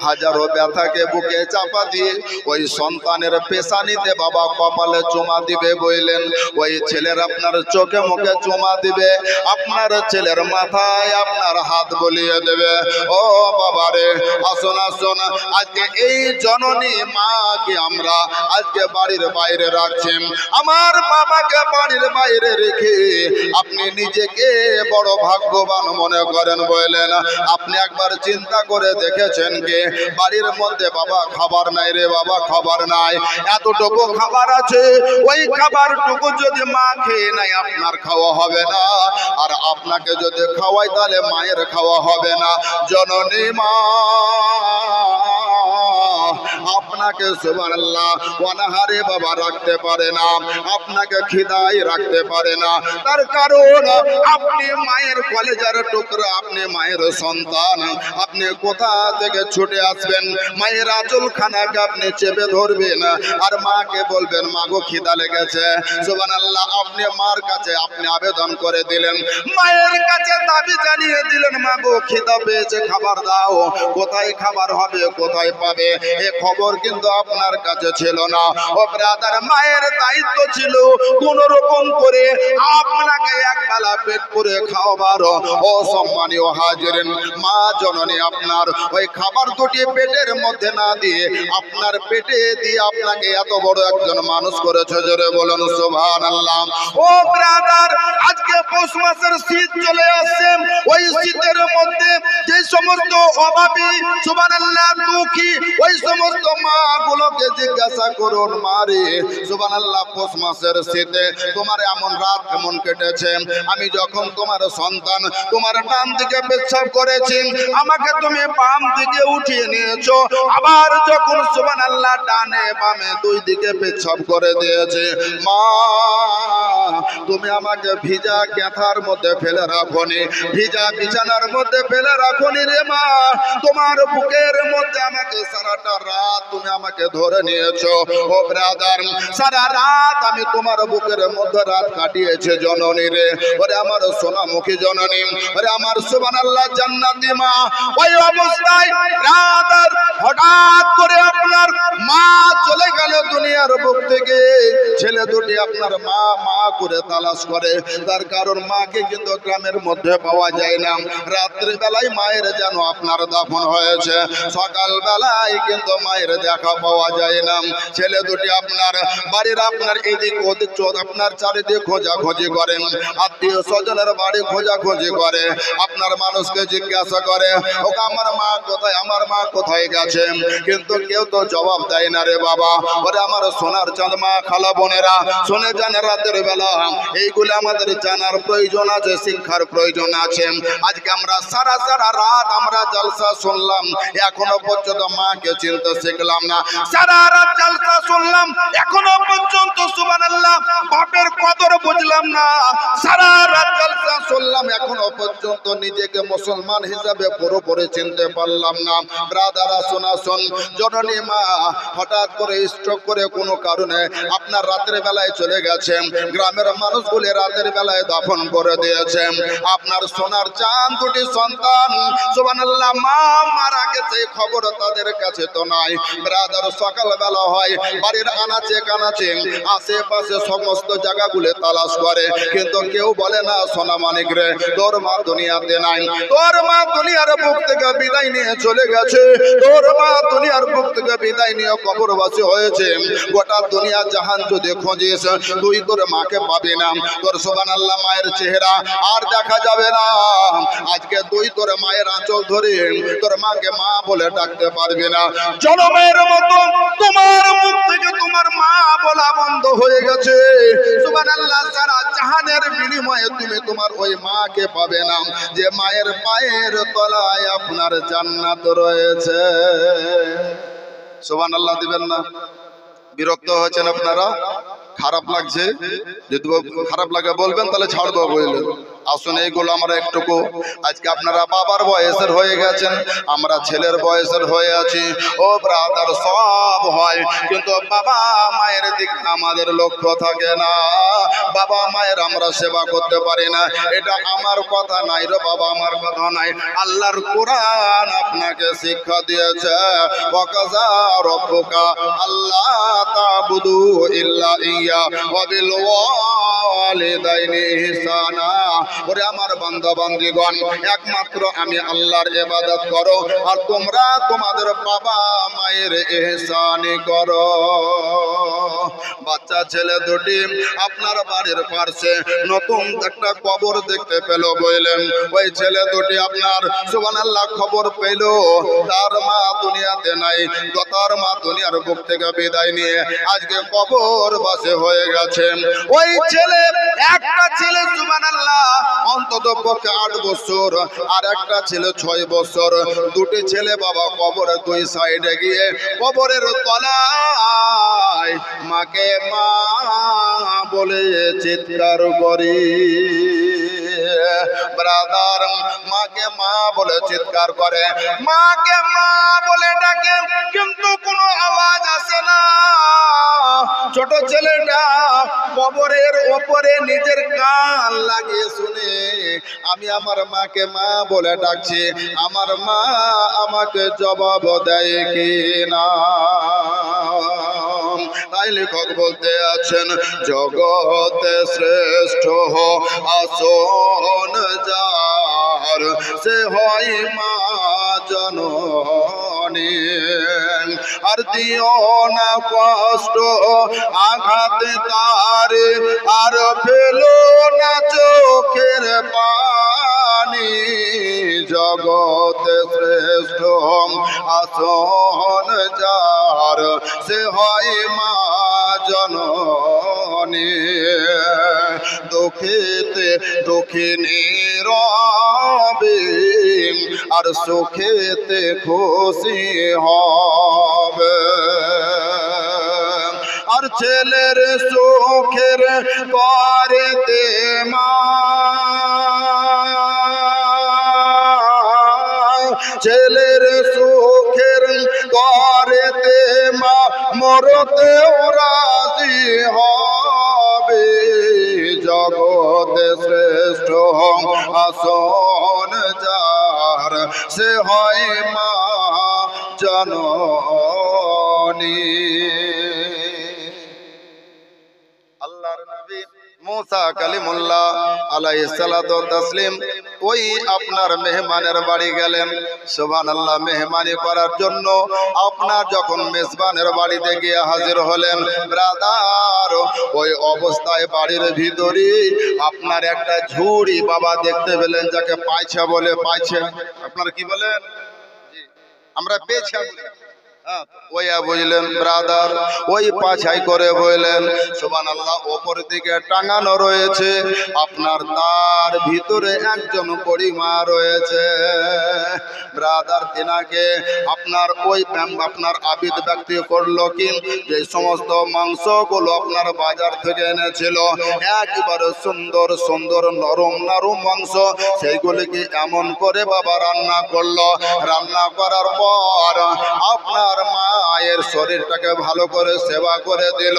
হাজারো ব্যথাকে বুকে চাপা দিয়ে ওই সন্তানের পেশানিতে বাবা কপালে চুমা দিবে বললেন। ওই ছেলের আপনার চোখে মুখে চুমা দিবে, আপনার ছেলের মাথায় আপনার হাত বলিয়ে দেবে। ও বাবারে, আসুন আসুন, আজকে এই জননী মাকে আমরা আজকে বাড়ির বাইরে রাখছি। আমার বাবাকে বাড়ির বাইরে রেখে আপনি নিজেকে বড় ভাগ্যবান মনে করেন বললেন। আপনি একবার চিন্তা করে দেখেছেন কি, বাড়ির মধ্যে বাবা খাবার নাই রে বাবা, খাবার নাই, এতটুকু খাবার আছে, ওই খাবারটুকু যদি মা খেয়ে নাই আপনার খাওয়া হবে না, আর আপনাকে যদি খাওয়াই তাহলে মায়ের খাওয়া হবে না। জননী মা আপনাকে সুবহানাল্লাহ অনাহারে বাবা রাখতে পারে না, আপনাকে খিদায় রাখতে পারে না। তার কারণ আপনি মায়ের কলেজার টুকরা, আপনি মায়ের সন্তান। আপনি কোথা থেকে ছুটে আসবেন, মায়ের আঁচলখানাকে আপনি চেপে ধরবেন আর মাকে বলবেন, মা গো খিদা লেগেছে। সুবহানাল্লাহ, আপনি মার কাছে আপনি আবেদন করে দিলেন, মায়ের কাছে দাবি জানিয়ে দিলেন, মা গো খিদা পেয়েছে, খাবার দাও। কোথায় খাবার হবে, কোথায় পাবে, এ খবর কিন্তু আপনার কাছে ছিল না। ও ব্রাদার, মায়ের দায়িত্ব ছিল কোন রকম করে আপনাকে একবেলা পেট করে খাওয়াবার। ও সম্মানীয় হাজিরিন, মা জননী আপনার ওই খাবার দুটি পেটের মধ্যে না দিয়ে আপনার পেটে দিয়ে আপনাকে এত বড় একজন মানুষ করেছে। জোরে বলুন সুবহানাল্লাহ। ও ব্রাদার, আজকে পৌষ মাসের শীত চলে আসছে, ওই শীতের মধ্যে যে সমস্ত অভাবী, সুবহানাল্লাহ, দুঃখী, ওই সমস্ত মা গুলোকে জিজ্ঞাসা করুন, মারে সুবহানাল্লাহ, পৌষ মাসের শীতে তোমার এমন রাত কেমন কেটেছে? আমি যখন তোমার সন্তান তোমার ডান দিকে পেচ্ছাব করেছি, আমাকে তুমি বাম দিকে উঠিয়ে নিয়েছো, আবার যখন সুবহানাল্লাহ ডানে বামে দুই দিকে পেচ্ছাব করে দিয়েছে, মা তুমি আমাকে ভিজা ক্যাথার মধ্যে ফেলে রাখোনি, ভিজা বিছানার মধ্যে ফেলে রাখোনি রে মা। তোমার বুকের মধ্যে আমাকে সারাটা রাত তুমি আমাকে ধরে নিয়েছো। ও ব্রাদার, সারা রাত আমি তোমার বুকের মধ্যে রাত কাটিয়েছে জননী রে। ওরে আমার সোনামুখী জননী, ওরে আমার সুবহানাল্লাহ জান্নাতি মা। ওই অবস্থায় ব্রাদার হঠাৎ করে আপনার মা চলে গেল দুনিয়ার বুক থেকে। ছেলে দুটি আপনার মা মা করে তালাশ করে, তার কারণ মাকে কিন্তু গ্রামের মধ্যে পাওয়া যায় না। রাত্রি বেলায় মায়ের যেন আপনার দাফন হয়েছে, সকাল বেলায় কিন্তু মায়ের দেখা পাওয়া যায় না। ছেলে দুটি আপনার বাড়ির আপনার এদিক ওদিক আপনার চারিদিকে খোঁজাখুঁজি করেন, আত্মীয় স্বজনের বাড়ি খোঁজাখুঁজি করে, আপনার মানুষকে জিজ্ঞাসা করে ও আমার মা কোথায়, আমার মা কোথায় গেছে, কিন্তু কেউ তো জবাব দেয় না রে বাবা। ওরে আমার সোনার চাঁদ মা খালা বোনেরা, শুনে যান রাতের বেলা এইগুলো আমাদের জানার প্রয়োজন আছে, শিক্ষার প্রয়োজন আছে। আজকে আমরা সারা সারা রাত আমরা জলসা শুনলাম, এখনো পর্যন্ত মাকে চিনতে শিখলাম না। সারা রাত জলসা শুনলাম, এখনো পর্যন্ত সুবহানাল্লাহ বাপের কদর বুঝলাম না। সারা রাত জলসা শুনলাম, এখনো পর্যন্ত নিজেকে মুসলমান হিসাবে পুরোপুরি চিনতে পারলাম না। ব্রাদারা শোনা শোন, জননী মা হঠাৎ করে স্ট্রোক করে কোনো কারণে আপনার রাতের বেলায় চলে গেছে। গ্রামের মানুষগুলি রাতের বেলায় দাফন করে দিয়েছে। আপনার সোনার চাঁদ দুটি সন্তান সুবহানাল্লাহ মা মারা গেছে খবর তাদের কাছে তো নাই। ব্রাদার সকাল বেলা হয়, বাড়ির আনাচে কানাচে আশেপাশে সমস্ত জায়গাগুলো তালাশ করে, কিন্তু কেউ বলে না সোনা মানিক রে তোর মা দুনিয়াতে নাই, তোর মা দুনিয়ার বুক থেকে বিদায় নিয়ে চলে গেছে, তোর মা দুনিয়ার বুক থেকে বিদায় নিয়ে কবরবাসী হয়েছে। গোটা দুনিয়া জাহান যদি খোঁজিস তুই তোর মাকে পাবি না, তোর সুবহানাল্লাহ মায়ের চেহারা আর দেখা যাবে না। আজকে তুই তোর মায়ের আঁচল ধরে তোর মাকে মা বলে ডাকতে পারবি না। জনমের মতো তোমার মুখ থেকে তোমার মা বলা বন্ধ হয়ে গেছে। সুবহানাল্লাহ সারা জাহানের বিনিময়ে তুমি তোমার ওই মাকে পাবে না, যে মায়ের পায়ের তলায় আপনার জান্নাত রয়েছে। সুবহানাল্লাহ দিবেন না? বিরক্ত হয়েছেন আপনারা? খারাপ লাগছে? যদি খারাপ লাগে বলবেন, তাহলে ছাড়বো বললেন। আসুন এইগুলো আমরা একটুকু, আজকে আপনারা বাবার বয়সের হয়ে গেছেন, আমরা ছেলের বয়সের হয়ে আছি। ও ব্রাদার, সব হয় কিন্তু বাবা মায়ের দিকে আমাদের লক্ষ্য থাকে না। বাবা মায়ের আমরা সেবা করতে পারি না, এটা আমার কথা নাই রে বাবা, আমার কথা নাই। আল্লাহর কোরআন আপনাকে শিক্ষা দিয়েছে, ওয়াকাযা রাব্বুকা আল্লা তা'বুদু ইল্লা ইয়্যা ওয়া বিল ওয়ালিদাইনি ইহসানা। ওরে আমার বান্দা বান্দীগণ, একমাত্র আমি আল্লাহর ইবাদত করো, আর তোমরা তোমাদের বাবা মায়ের ইহসানি করো। বাচ্চা ছেলে দুটি আপনার বাড়ির পাশে নতুন একটা কবর দেখতে পেল বললেন। ওই ছেলে দুটি আপনার সুবহানাল্লাহ খবর পেল তার মা দুনিয়াতে নাই, তার মা দুনিয়ার বুক থেকে বিদায় নিয়ে আজকে কবর বাসে হয়ে গেছে। ওই ছেলে, একটা ছেলে সুবহানাল্লাহ অন্তত পক্ষে 8 বছর, আর একটা ছেলে 6 বছর। দুটি ছেলে বাবা কবরের দুই সাইডে গিয়ে কবরের তলায় মাকে মা বলে চিৎকার করি। ব্রাদার, মাকে মা বলে চিৎকার করে, মাকে মা বলে ডাকে, কিন্তু কোনো আওয়াজ আসে না। ছোট ছেলেটা কবরের ওপরে নিজের কান লাগিয়ে শুনে আমি আমার মাকে মা বলে ডাকছি, আমার মা আমাকে জবাব দেয় কি না। তাই লেখক বলতে আছেন, জগতে শ্রেষ্ঠ আসন যার, সে হয় মা জননী। আর দিও না কষ্ট আঘাত তার, আর ফেলো না চোখের পানি। জগতে শ্রেষ্ঠ আসন যার, সে হয় মা জননী। দুঃখেতে দুঃখিনী রবে, আর সুখেতে খুশি হবে। আর ছেলের সুখের করেতে মা, ছেলের সুখের মরতেও রাজি হবে, জগতে শ্রেষ্ঠ আসন যার সে হয় মা জননী। আল্লাহর নবী মুসা কালিমুল্লাহ আলাইহিস সালাতু ওয়াস তাসলিম ওই আপনার মেহমানের বাড়ি গেলেন। সুবহানাল্লাহ, মেহমানি করার জন্য আপনার যখন মেজবানের বাড়িতে গিয়ে হাজির হলেন ব্রাদার, ওই অবস্থায় বাড়ির ভিতরে আপনার একটা ঝুড়ি বাবা দেখতে পেলেন, যাকে পায়ছা বলে। পায়ছা আপনার কি বলেন? আমরা পেছা বলি। ওইয়া বুঝলেন ব্রাদার, ওই পাছাই করে বললেন সুবহানাল্লাহ, ওপর দিকে টাঙানো রয়েছে আপনার, তার ভিতরে একজন পরিমা রয়েছে। ব্রাদার, তিনাকে আপনার ওই আপনার আবিদ ব্যক্তি করলো কি, যে সমস্ত মাংসগুলো আপনার বাজার থেকে এনেছিল একেবারে সুন্দর সুন্দর নরম নরম মাংস, সেইগুলিকে এমন করে বাবা রান্না করলো। রান্না করার পর আপনার মায়ের শরীরটাকে ভালো করে সেবা করে দিল।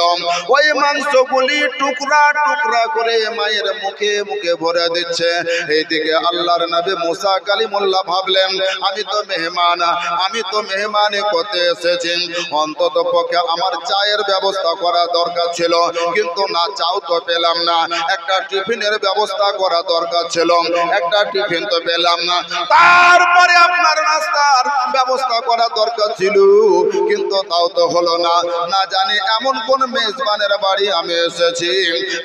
ওই মাংসগুলি টুকরা টুকরা করে মায়ের মুখে মুখে ভরে দিচ্ছে। এইদিকে আল্লাহর নবী মুসা কালিমুল্লাহ ভাবলেন, আমি তো মেহমান, আমি তো মেহমানি করতে এসেছি, অন্তত পক্ষে আমার চায়ের ব্যবস্থা করা দরকার ছিল, কিন্তু না, চাও তো পেলাম না। একটা টিফিনের ব্যবস্থা করা দরকার ছিল, একটা টিফিন তো পেলাম না। তারপরে আপনার নাস্তার ব্যবস্থা করা দরকার ছিল, কিন্তু তাও তো হলো না। না জানি এমন কোন মেজবানের বাড়ি আমি এসেছি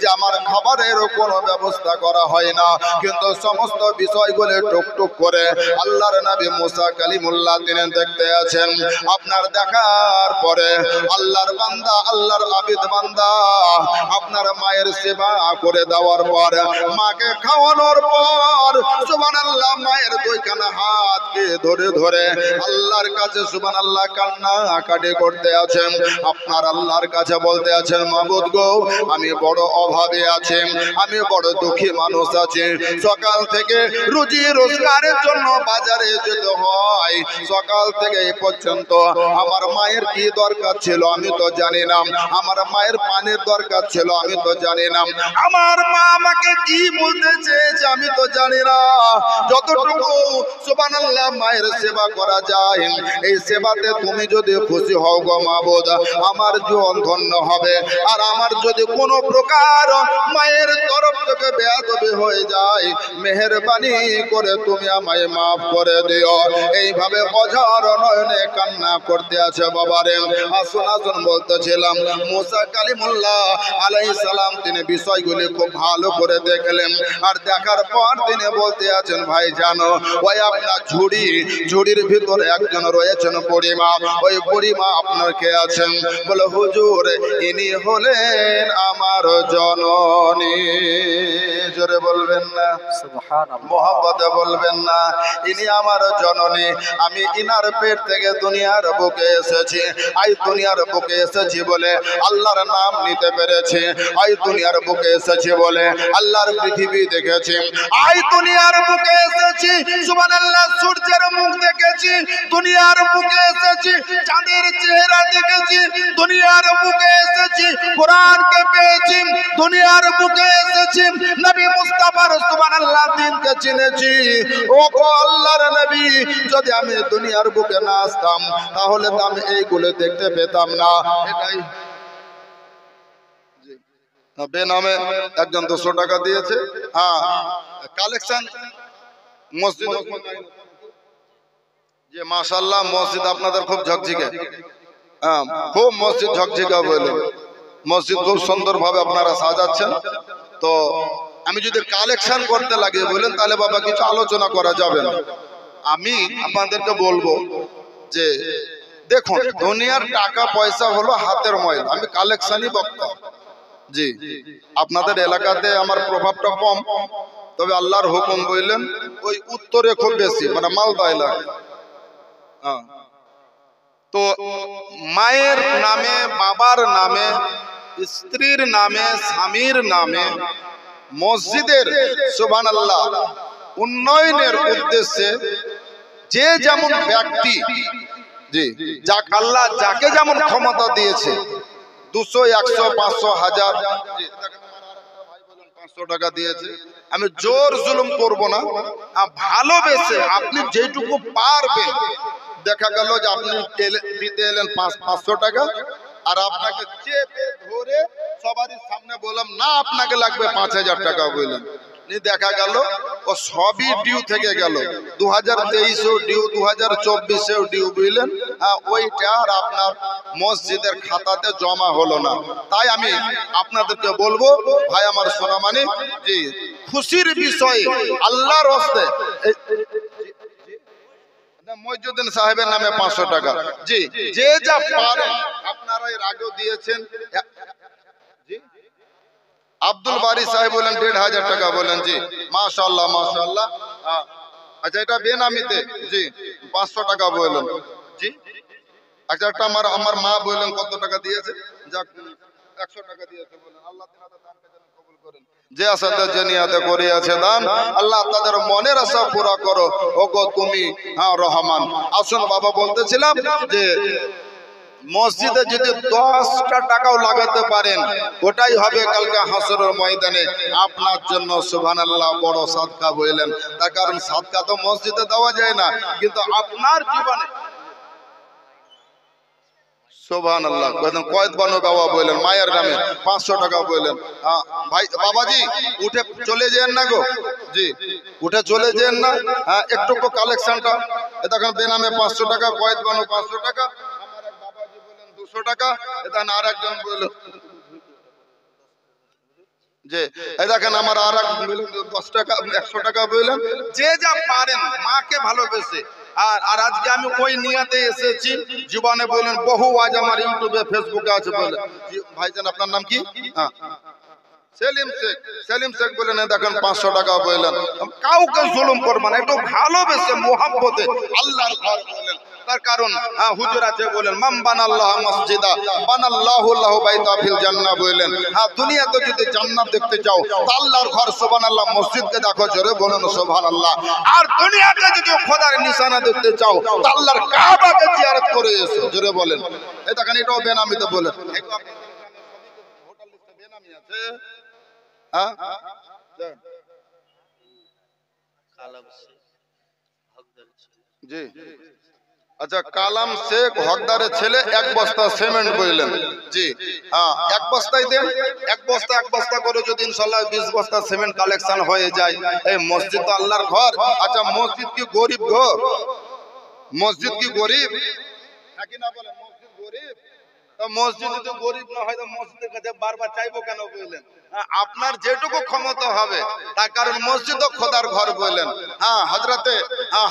যে আমার খাবারের কোনো ব্যবস্থা করা হয় না, কিন্তু সমস্ত বিষয়গুলো টুকটুক করে আল্লাহর নবী মুসা কালিমুল্লাহ তিনি দেখতে আছেন। আপনার দেখার পরে আল্লাহর বান্দা, আল্লাহর আবিদ বান্দা আপনার মায়ের সেবা করে দেওয়ার পর, মাকে খাওয়ানোর পর সুবহানাল্লাহ, মায়ের দুইখানা হাতকে ধরে ধরে আল্লাহর কাছে সুবহানাল্লাহ কান্না কাটি করতে আছেন। আপনার আল্লাহর কাছে বলতে আছেন, মাবুদ গো, আমি বড় অভাবে আছি, আমি বড় দুঃখী মানুষ আছি। সকাল থেকে রুজি রোজগারের জন্য বাজারে যেতে হয়, সকাল থেকে এই পর্যন্ত আমার মায়ের কি দরকার ছিল আমি তো জানি না, আমার মায়ের পানির দরকার ছিল আমি তো জানি না, আমার মা আমাকে কি বলতে চেয়েছে আমি তো জানি না। যতটুকু সুবহানাল্লাহ মায়ের সেবা করা যায়, এই সেবাতে তুমি যদি খুশি হও গো মাবুদ, আমার জীবন ধন্য হবে। আর আমার যদি কোনো প্রকার মায়ের তরফ থেকে বেয়াদবি হয়ে যায়, মেহেরবানি করে তুমি আমায় মাফ করে দিও। এইভাবে অঝর নয়নে কান্না করতে আছে বাবারে। আসুন আসুন বলতেছিলাম, মুসা কালিমুল্লাহ আলাইহিস সালাম তিনি বিষয়গুলি খুব ভালো করে দেখলেন। আর দেখার পর তিনি বলতে আছেন, ভাই জানো, ওই আপনার ঝুড়ির ভিতরে একজন রয়েছেন পরিমা। ওই পরিমা আপনার কে আছেন? বলে, হুজুর, ইনি হলেন আমার জননী। জোরে বলবেন না সুবহানাল্লাহ, মহব্বতে বলবেন না, ইনি আমার জননী। আমি ইনার পেট থেকে দুনিয়ার বুকে এসেছি। আই দুনিয়ার বুকে এসেছি বলে আল্লাহর নাম নিতে পেরেছি। আই দুনিয়ার বুকে এসেছি বলে আল্লাহর পৃথিবী দেখেছি। আই দুনিয়ার বুকে এসেছি সুবহানাল্লাহ, সূর্যের মুখ দেখেছি। দুনিয়ার বুকে এসেছি, চাঁদের চেহারা দেখেছি। দুনিয়ার বুকে এসেছি, কোরআনকে পেয়েছি। দুনিয়ার বুকে এসেছি, নবী মুস্তাফার সুবহানাল্লাহ দিনকে চিনেছি। ও গো আল্লাহর নবী, যদি আমি দুনিয়ার বুকে না আসতাম তাহলে তো আমি এইগুলো দেখতে পেতাম না। এটাই বেনামে একজন 200 টাকা দিয়েছে। হ্যাঁ, কালেকশন মসজিদ, যে মাশাআল্লাহ মসজিদ আপনাদের খুব ঝকঝকে। হ্যাঁ, খুব মসজিদ ঝকঝকে বলে মসজিদ খুব সুন্দর ভাবে আপনারা সাজাচ্ছেন। তো আমি যদি কালেকশন করতে লাগে বলেন তাহলে বাবা কিছু আলোচনা করা যাবে না। আমি আপনাদেরকে বলবো যে দেখুন, দুনিয়ার টাকা পয়সা হলো হাতের ময়লা। আমি কালেকশনই বক্তা। জি, আপনাদের এলাকাতে আমার প্রভাবটা কম, তবে আল্লাহর হুকুম বললেন ওই উত্তরে খুব বেশি, মানে মালদা এলাকা। তো মায়ের নামে, বাবার নামে, স্ত্রীর নামে, স্বামীর নামে মসজিদের সুবহানাল্লাহ উন্নয়নের উদ্দেশ্যে যে যেমন ব্যক্তি জি, যাক আল্লাহ যাকে যেমন ক্ষমতা দিয়েছে, 200, 100, 500, 1000, জি, দেখেন আমার আরেকটা ভাই বলেন 500 টাকা দিয়েছে। আমি জোর জুলুম করব না, ভালোবেসে আপনি যেটুকু পারবেন। দেখা গেল যে আপনি দিতে এলেন 500 টাকা, আর আপনাকে চেপে ধরে সবারই সামনে বললাম না আপনাকে লাগবে 5000 টাকা বললেন, দেখা গেল ও সবই ডিউ থেকে গেল। 2023-এও ডিউ, 2024-এও ডিউ, বুঝলেন? ওইটা আর আপনার মসজিদের খাতাতে জমা হলো না। তাই আমি আপনাদেরকে বলবো, ভাই আমার সোনামানি, জি, খুশির বিষয়ে আল্লাহর হস্তে মইজুদ্দিন সাহেবের নামে 500 টাকা, জি, যে যা পারেন আপনারা এর আগেও দিয়েছেন। জি, আব্দুল বারি সাহেব বলেন 1500 টাকা বলেন, জি, মাশাআল্লাহ মাশাআল্লাহ। আচ্ছা, এটা বেনামিতে, জি, 500 টাকা বললেন, জি। আচ্ছা, একটা আমার মা বললেন কত টাকা দিয়েছে, যাক 100 টাকা দিয়েছে বলেন। আল্লাহ তাআলা দানকে যেন কবুল করেন। যে আশাতে যে নিয়াতে করিয়াছে দান, আল্লাহ তাদের মনের আশা পুরা করো, ওগো তুমি রহমান। আসুন বাবা, বলতেছিলাম যে মসজিদে যদি 10টা টাকাও লাগাতে পারেন, ওটাই হবে কালকে হাসরের ময়দানে আপনার জন্য সুবহানাল্লাহ বড় সাদকা বললেন। তার কারণ সাদকা তো মসজিদে দেওয়া যায় না, কিন্তু আপনার জীবনে সুবহানাল্লাহ কয়েদ বানো বাবা বললেন, মায়ের নামে 500 টাকা বললেন। ভাই বাবাজি উঠে চলে যেন না গো, জি, উঠে চলে যেন না। একটু কালেকশনটা দেখেন, বেনামে 500 টাকা, কয়েদ বানো 500 টাকা, আমার এক বাবাজি বললেন 200 টাকা, এটা আর একজন বললেন, যে এই দেখেন আমার আর এক 10 টাকা, 100 টাকা বললেন। যে যা পারেন মাকে ভালোবেসে। আর আজকে আমি ওই নিয়াতে এসেছি, জীবনে বলেন বহু আজ আমার ইউটিউবে ফেসবুকে আছে বলে। ভাইজান আপনার নাম কি? সেলিম শেখ, সেলিম শেখ বলেন দেখেন 500 টাকা বললেন। কাউকে জুলুম করবেন না, একটু ভালোবেসে মোহাব্বতে আল্লাহর ঘর বলেন। তার কারণ হুজুর আছে বলেন, মান বানাল্লাহ মসজিদা বানাল্লাহু লাহু বাইতা ফিল জান্নাহ বলেন। দুনিয়াতে যদি জান্নাত দেখতে চাও তো আল্লাহর ঘর সুবহানাল্লাহ মসজিদকে দেখো, জোরে বলেন সুবহানাল্লাহ। আর দুনিয়াতে যদি খোদার নিশানা দেখতে চাও তো আল্লাহর কাবাকে জিয়ারত করে এসো, জোরে বলেন। এই দেখেন এটাও বেনামিতে বলেন। হোটেল লিস্টে বেনামি আছে, জি। আচ্ছা, কালাম শেখ হকদারের ছেলে 1 বস্তা সিমেন্ট বললেন, জি, 1 বস্তাই দেন। 1 বস্তা করে যদি ইনশাআল্লাহ 20 বস্তা সিমেন্ট কালেকশন হয়ে যায়, এই মসজিদ তো আল্লাহর ঘর। আচ্ছা, মসজিদ কি গরিব ঘর? মসজিদ কি গরিব নাকি না বলেন? মসজিদ গরিব? মসজিদ যদি গরিব না হয় তো মসজিদের কাছে বারবার চাইবো কেন বললেন? আপনার যেটুকু ক্ষমতা হবে, তার কারণ মসজিদ ও খোদার ঘর বললেন। হযরতে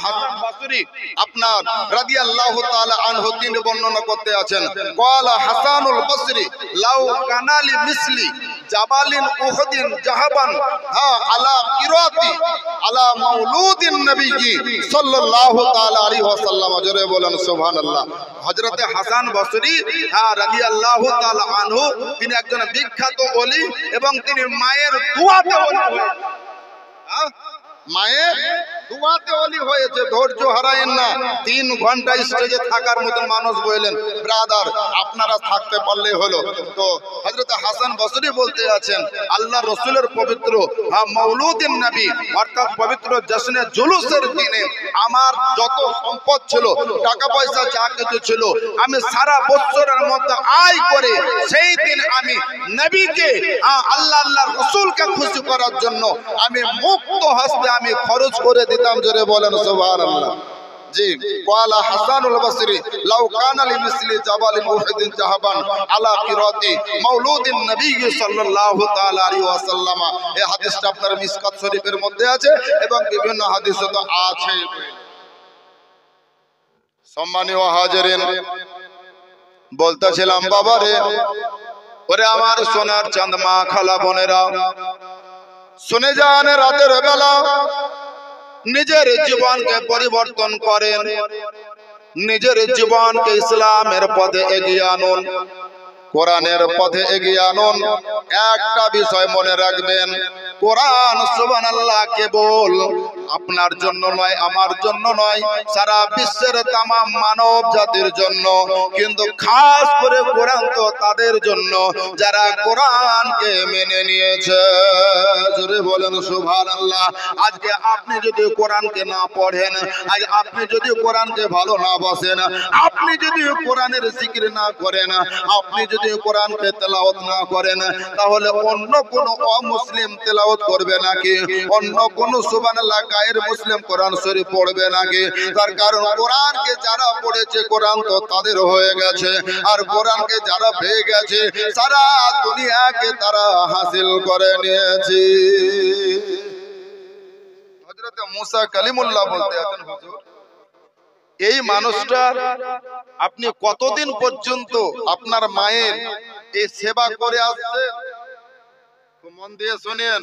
হাসান বসরি আপনার রাদিয়াল্লাহু তাআলা আনহু তিনি বর্ণনা করতে আছেন, ক্বালা হাসানুল বসরি লাউ কানালি মিসলি জাবালিন উহুদিন জাহাবান আলা কিরাতি আলা মাউলুদিন নবী সাল্লাল্লাহু তাআলা আলাইহি ওয়াসাল্লাম, জোরে বলেন সুবহানাল্লাহ। হযরতে হাসান বসরি রাদিয়াল্লাহু তাআলা আনহু তিনি একজন বিখ্যাত ওলি, এবং তিনি মায়ের দুআতে ওলি হয়েছেন। মায়ের দুআতে ওলি হয়েছে। ধৈর্য হারায়েন না, 3 ঘন্টা স্টেজে থাকার মতন মানুষ বললেন। ব্রাদার, আপনারা থাকতে পারলেই হলো। তো হযরত হাসান বসরি বলতে আছেন, আল্লাহ রাসূলের পবিত্র মাউলুদিন নবী অর্থাৎ পবিত্র জশ্নে জুলুসের দিনে আমার যত সম্পদ ছিল, টাকা পয়সা যা কিছু ছিল, আমি সারা বছরের মধ্যে আয় করে সেই দিন আমি নবীকে আল্লাহর রাসূলকে খুশি করার জন্য আমি মুক্ত হস্তে আমি খরচ করে দিতাম, জোরে বলেন সুবহানাল্লাহ। জি, ক্বালা হাসানুল বসরি লাউ কানা লিমিসলি জাবালিন উহুদিন জাহাবান আলা কিরাতি মাউলুদিন নবী সাল্লাল্লাহু তাআলা আলাইহি ওয়াসাল্লাম। এই হাদিসটা আপনার মিশকাত শরীফের মধ্যে আছে এবং বিভিন্ন হাদিসে তো আছে। সম্মানীয় হাজিরিন, বলতেছিলাম বাবারে, ওরে আমার সোনার চাঁদ মা খালা বোনেরা, শুনে যান, রাতের বেলা নিজের জীবনকে পরিবর্তন করেন, নিজের জীবনকে ইসলামের পথে এগিয়ে আনুন, কোরআনের পথে এগিয়ে আনুন। একটা বিষয় মনে রাখবেন, কোরআন সুবহানাল্লাহ কেবল আপনার জন্য নয়, আমার জন্য নয়, সারা বিশ্বের তামাম মানব জাতির জন্য, কিন্তু খাস করে কোরআন তো তাদের জন্য যারা কোরআনকে মেনে নিয়েছে। জোরে বলেন সুবহানাল্লাহ। আজকে আপনি যদি কোরআনকে না পড়েন, আজ আপনি যদি কোরআনকে ভালো না বাসেন, আপনি যদি কোরআনের জিকির না করেন, আপনি যদি কোরআনকে তেলাওয়াত না করেন, তাহলে অন্য কোন অমুসলিম তেলাওয়াত করবে নাকি? অন্য কোন সুবহানাল্লাহ গায়ের মুসলিম কোরআন শরীফ পড়বে নাকি? তার কারণ কোরআনকে যারা পড়েছে কোরআন তো তাদের হয়ে গেছে, আর কোরআনকে যারা পেয়ে গেছে সারা দুনিয়াকে তারা হাসিল করে নিয়েছে। হযরত মুসা কালিমুল্লাহ বলতে আছেন, হুজুর এই মানুষটার আপনি কতদিন পর্যন্ত আপনার মায়ের এই সেবা করে আসছেন? মন দিয়ে শুনেন,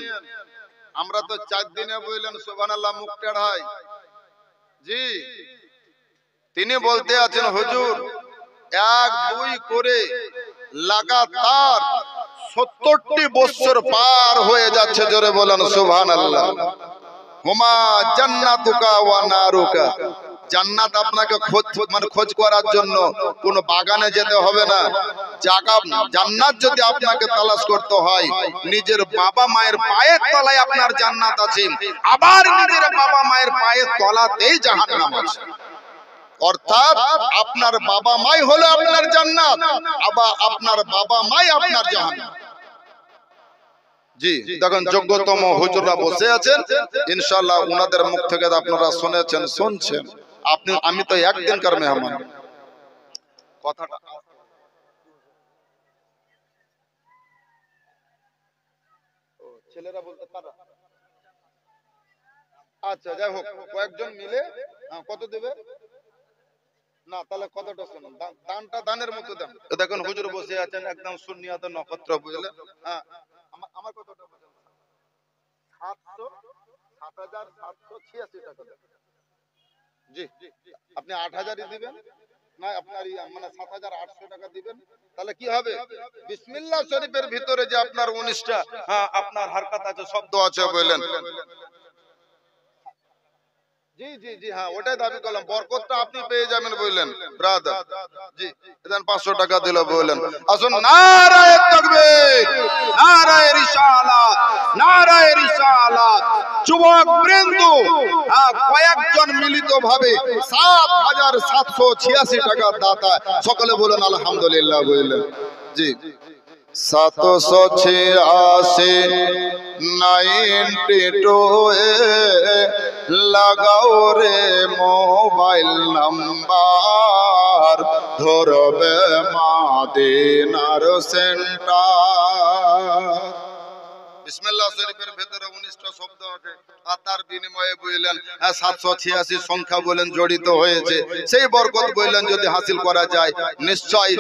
আমরা তো 4 দিনে বললেন সুবহানাল্লাহ মুখ টেড়াই। জি, তিনি বলতে আছেন হুজুর 1-2 করে লাগাতার 70টি বছর পার হয়ে যাচ্ছে। জোরে বলেন সুবহানাল্লাহ। হুমা জান্নাতুকা ওয়া নারুকা, জান্নাত আপনাকে খোঁজ করার জন্য কোন বাগানে যেতে হবে না। জান্নাত যদি আপনাকে তালাশ করতে হয়, নিজের বাবা মায়ের পায়ের তলায় আপনার জান্নাত আছে, আবার নিজের বাবা মায়ের পায়ের তলাতেই জাহান্নাম আছে। অর্থাৎ আপনার বাবা মাই হলো আপনার জান্নাত, আবার আপনার বাবা মাই আপনার জাহান্নাম। জি, দেখুন যোগ্যতম হুজুররা বসে আছেন, ইনশাআল্লাহ উনাদের মুখ থেকে আপনারা শুনেছেন, শুনছেন। আমি তো একদিনকার মেহমান। কথাটা ছেলেরা বলতে পারে। আচ্ছা, যাই হোক, কয়েকজন মিলে কত দেবে না, তাহলে কতটা শুনুন, দানটা দানের মতো দেন। দেখুন হুজুর বসে আছেন একদম সুন্নিয়ত নক্ষত্র, বুঝলেন? হ্যাঁ, আমার কতটা বলেন? 7,786 টাকা দেন। জি, আপনি 8,000ই দিবেন না, আপনার মানে 7,800 টাকা দিবেন, তাহলে কি হবে? বিসমিল্লাহ শরীফের ভিতরে যে আপনার 19টা আপনার হারকাত আছে, শব্দ আছে, বললেন। জি জি জি, হ্যাঁ ওটাই দাবি করলাম, বরকতটা আপনি পেয়ে যাবেন, বললেন ব্রাদার। জি, দেন 500 টাকা দিল, বললেন। আসুন, নারায়ে তাকবীর, নারায়ে রিসালাত, নারায়ে রিসালাত। যুবক বৃন্দ কয়েকজন মিলিত ভাবে 7,786 টাকা দাতা, সকলে বলুন আলহামদুলিল্লাহ, বললেন। জি, 786 92 লাগাও রে মোবাইল নাম্বার, ধরবে মাদিনার সেন্টার। বিসমিল্লাহ শরীফের ভেতরে 19টা শব্দ আছে, আর তার বিনিময়ে বললেন 786 সংখ্যা বলেন জড়িত হয়েছে। সেই বরকত বললেন যদি হাসিল করা যায়, নিশ্চয়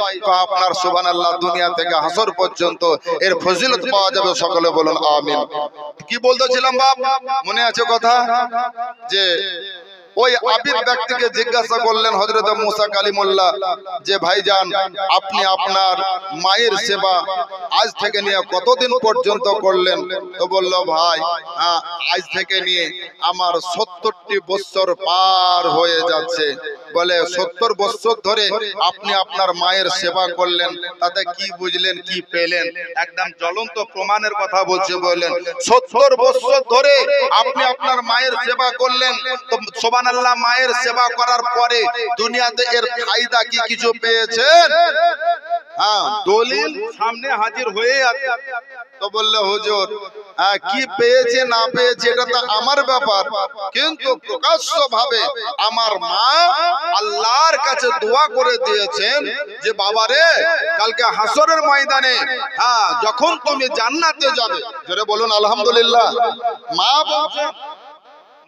আপনার সুবহানাল্লাহ দুনিয়া থেকে হাসর পর্যন্ত এর ফজিলত পাওয়া যাবে। সকলে বলুন আমিন। কি বলতেছিলাম বাপ, মনে আছে কথা? যে ওই আবিদ ব্যক্তিকে জিজ্ঞাসা করলেন হযরত মুসা কালিমুল্লাহ যে ভাইজান, আপনি আপনার মায়ের সেবা আজ থেকে নিয়ে কতদিন পর্যন্ত করলেন? তো বলল, ভাই আজ থেকে নিয়ে আমার 70টি বছর পার হয়ে যাচ্ছে। বলে 70 বছর ধরে আপনি আপনার মায়ের সেবা করলেন, তাতে কি বুঝলেন, কি পেলেন? একদম জ্বলন্ত প্রমাণের কথা বলছে। বললেন 70 বছর ধরে আপনি আপনার মায়ের সেবা করলেন, তো সুবহানাল্লাহ মায়ের সেবা করার পরে দুনিয়াতে এর ফায়দা কি কিছু পেয়েছেন? হ্যাঁ, দলিল সামনে হাজির হয়ে আছে। তো বললে হুজুর কি পেয়েছে না পেয়েছে এটা তো আমার ব্যাপার, কিন্তু প্রকাশ্য ভাবে আমার মা আল্লাহর কাছে দোয়া করে দিয়েছেন যে বাবারে, কালকে হাসরের ময়দানে যখন তুমি জান্নাতে যাবে, জোরে বলুন আলহামদুলিল্লাহ।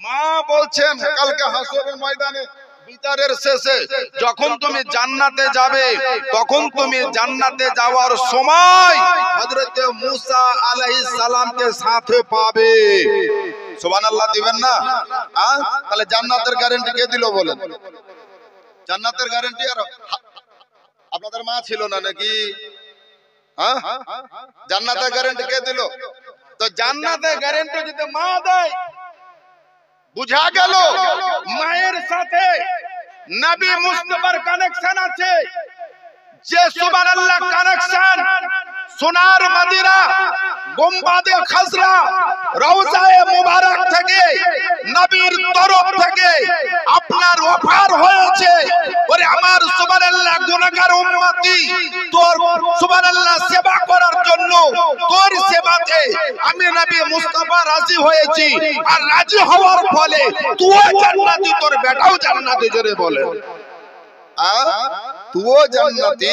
মা বলছেন কালকে হাসরের ময়দানে বিচারের শেষে যখন তুমি জান্নাতে যাবে, তখন তুমি জান্নাতে যাওয়ার সময় হযরত মুসা আলাইহিস সালামকে সাথে পাবে। সুবহানাল্লাহ দিবেন না? তাহলে জান্নাতের গ্যারান্টি কে দিল বলেন? জান্নাতের গ্যারান্টি আর আপনাদের মা ছিল না নাকি? জান্নাতের গ্যারান্টি কে দিল? তো জান্নাতের গ্যারান্টি যদি মা দেয়, বুঝা গেল মায়ের সাথে নবী মুস্তাফার কানেকশন আছে। যে সুবহানাল্লাহ কানেকশন সোনার মদিনা গুম্বাদে খাজরা রওজায়ে মুবারক থেকে নবীর তরফ থেকে আপনার অফার হয়েছে। ওরে আমার সুবহানাল্লাহ গুনাহগার উম্মতি, তোর সুবহানাল্লাহ সেবা করার জন্য তোর সেবাতে আমি নবী মুস্তাফা রাজি হয়েছি। আর রাজি হওয়ার ফলে তুইও জান্নাতি, তোর বেটাও জান্নাতি। জোরে বলে তুইও জান্নাতি,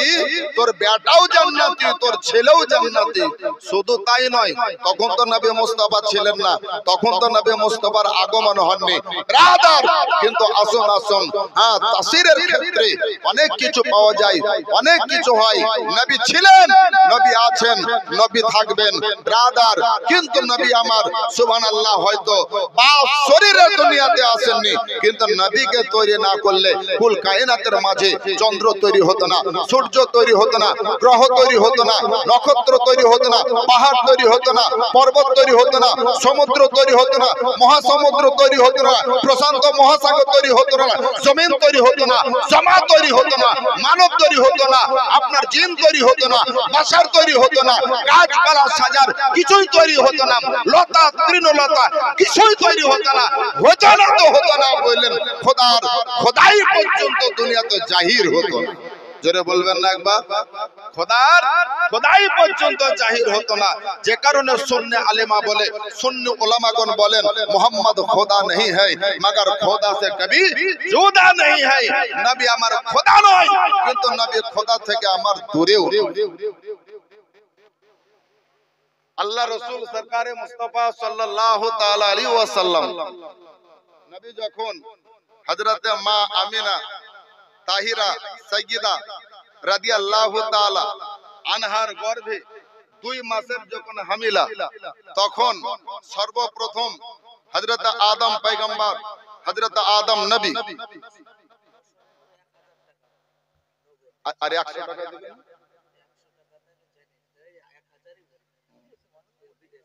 তোর বেটাও জান্নাতি, তোর ছেলেও জান্নাতি। শুধু তাই নয়, তখন তো নবী মুস্তাফা ছিলেন না, তখন তো নবী মুস্তাফার আগমন হয়নি। রাদার কিন্তু আসুন আসুন, হ্যাঁ তাফসীরের ক্ষেত্রে অনেক কিছু পাওয়া যায়, অনেক কিছু হয়। নবী ছিলেন, নবী আছেন, নবী থাকবেন। রাদার কিন্তু নবী আমার সুবহানাল্লাহ হয়তো বা শরীরে দুনিয়াতে আসেননি, কিন্তু নবীকে তৈরি না করলে কুল কায়নাতের মাঝে চন্দ্র তৈরি হতো না, সূর্য তৈরি হতো না, গ্রহ তৈরি হতো না, নক্ষত্র তৈরি হতো না, পাহাড় তৈরি হতো না, পর্বত তৈরি হতো না, সমুদ্র তৈরি হতো না, মহাসমুদ্র তৈরি হতো না, প্রশান্ত মহাসাগর তৈরি হতো না, জমিন তৈরি হতো না, জমা তৈরি হতো না, মানব তৈরি হতো না, আপনার জিন তৈরি হতো না, বাশার তৈরি হতো না, গাছপালা সাজার কিছুই তৈরি হতো না, লতা তৃণলতা কিছুই তৈরি হতো না। হতো না তো হতো না বললেন, খোদার খোদাই পর্যন্ত দুনিয়াতে জাহির হতো না। জোরে বলবেন না একবার, খোদার খোদাই পর্যন্ত জাহির হতো না। যে কারণে সুন্নি আলেমা বলে, সুন্নি উলামাগণ বলেন, মোহাম্মদ খোদা नहीं है मगर খোদা से कभी जुदा नहीं है। নবী আমার খোদা নয়, কিন্তু নবী খোদা থেকে আমার দূরেও। আল্লাহ রাসূল সরকারে মুস্তাফা সাল্লাল্লাহু তাআলা আলাইহি ওয়াসাল্লাম নবী যখন হযরতে মা আমিনা তাহিরা সাইয়্যিদা রাদিয়াল্লাহু তাআলা আনহার গর্ভে 2 মাসের যখন হামিলা, তখন সর্বপ্রথম হযরত আদম পয়গম্বর, হযরত আদম নবী, আরে 100 টাকা দিবেন।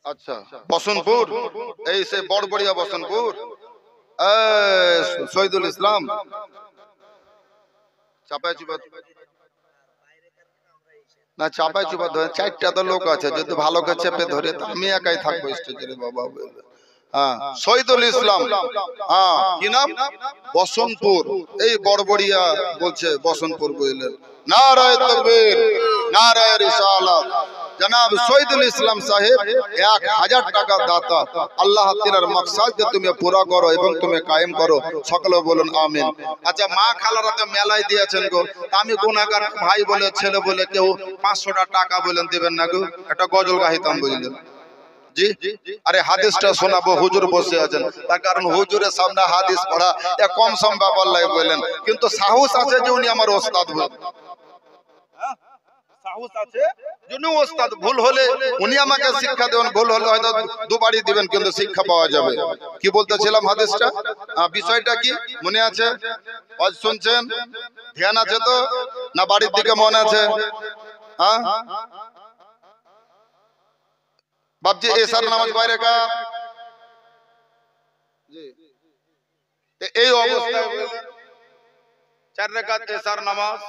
আচ্ছা বসনপুর, এই সে বড়বড়িয়া বসনপুর, শহীদুল ইসলাম চাপাই চুপা না, চাপাই চুপা ধরে 4টা তো লোক আছে, যদি ভালোকে চেপে ধরে তো আমি একাই থাকবো স্টেজে। বাবা হ্যাঁ শহীদুল ইসলাম, হ্যাঁ কি নাম, বসনপুর, এই বড়বড়িয়া বলছে বসনপুর বললেন। নারায়ে তাকবীর, নারায়ে রিসালাত। জনাব শহীদুল ইসলাম সাহেব 1000 টাকা দাতা। আল্লাহ তাআলার মাকসাদকে তুমি পুরা করো এবং তুমি কায়েম করো, সকলে বলুন আমিন। আচ্ছা মা খালারা তো মেলায় দিয়েছেন গো, আমি গুনাহগার ভাই বলে ছেলে বলে কেউ 500 টাকা বলেন দিবেন না গো, একটা গজল গাইতাম বুঝলেন জি। আরে হাদিসটা শোনাবো, হুজুর বসে আছেন, তার কারণ হুজুরের সামনে হাদিস পড়া এ কম সম ব্যাপার লাগে বললেন, কিন্তু সাহস আছে যে উনি আমার ওস্তাদ বলেন, সাহস আছে যিনি ওস্তাদ। ভুল হলে উনি আমাকে শিক্ষা দেবেন, ভুল হলে হয়তো দুবারই দিবেন, কিন্তু শিক্ষা পাওয়া যাবে। কি বলতেছিলাম হাদিসটা, বিষয়টা কি মনে আছে? আজ শুনছেন, ধ্যান আছে তো না বাড়ির দিকে মনে আছে? হ্যাঁ বাপজি এসার নামাজ বাইরে কা এই অবস্থায় 4 রাকাত এসার নামাজ,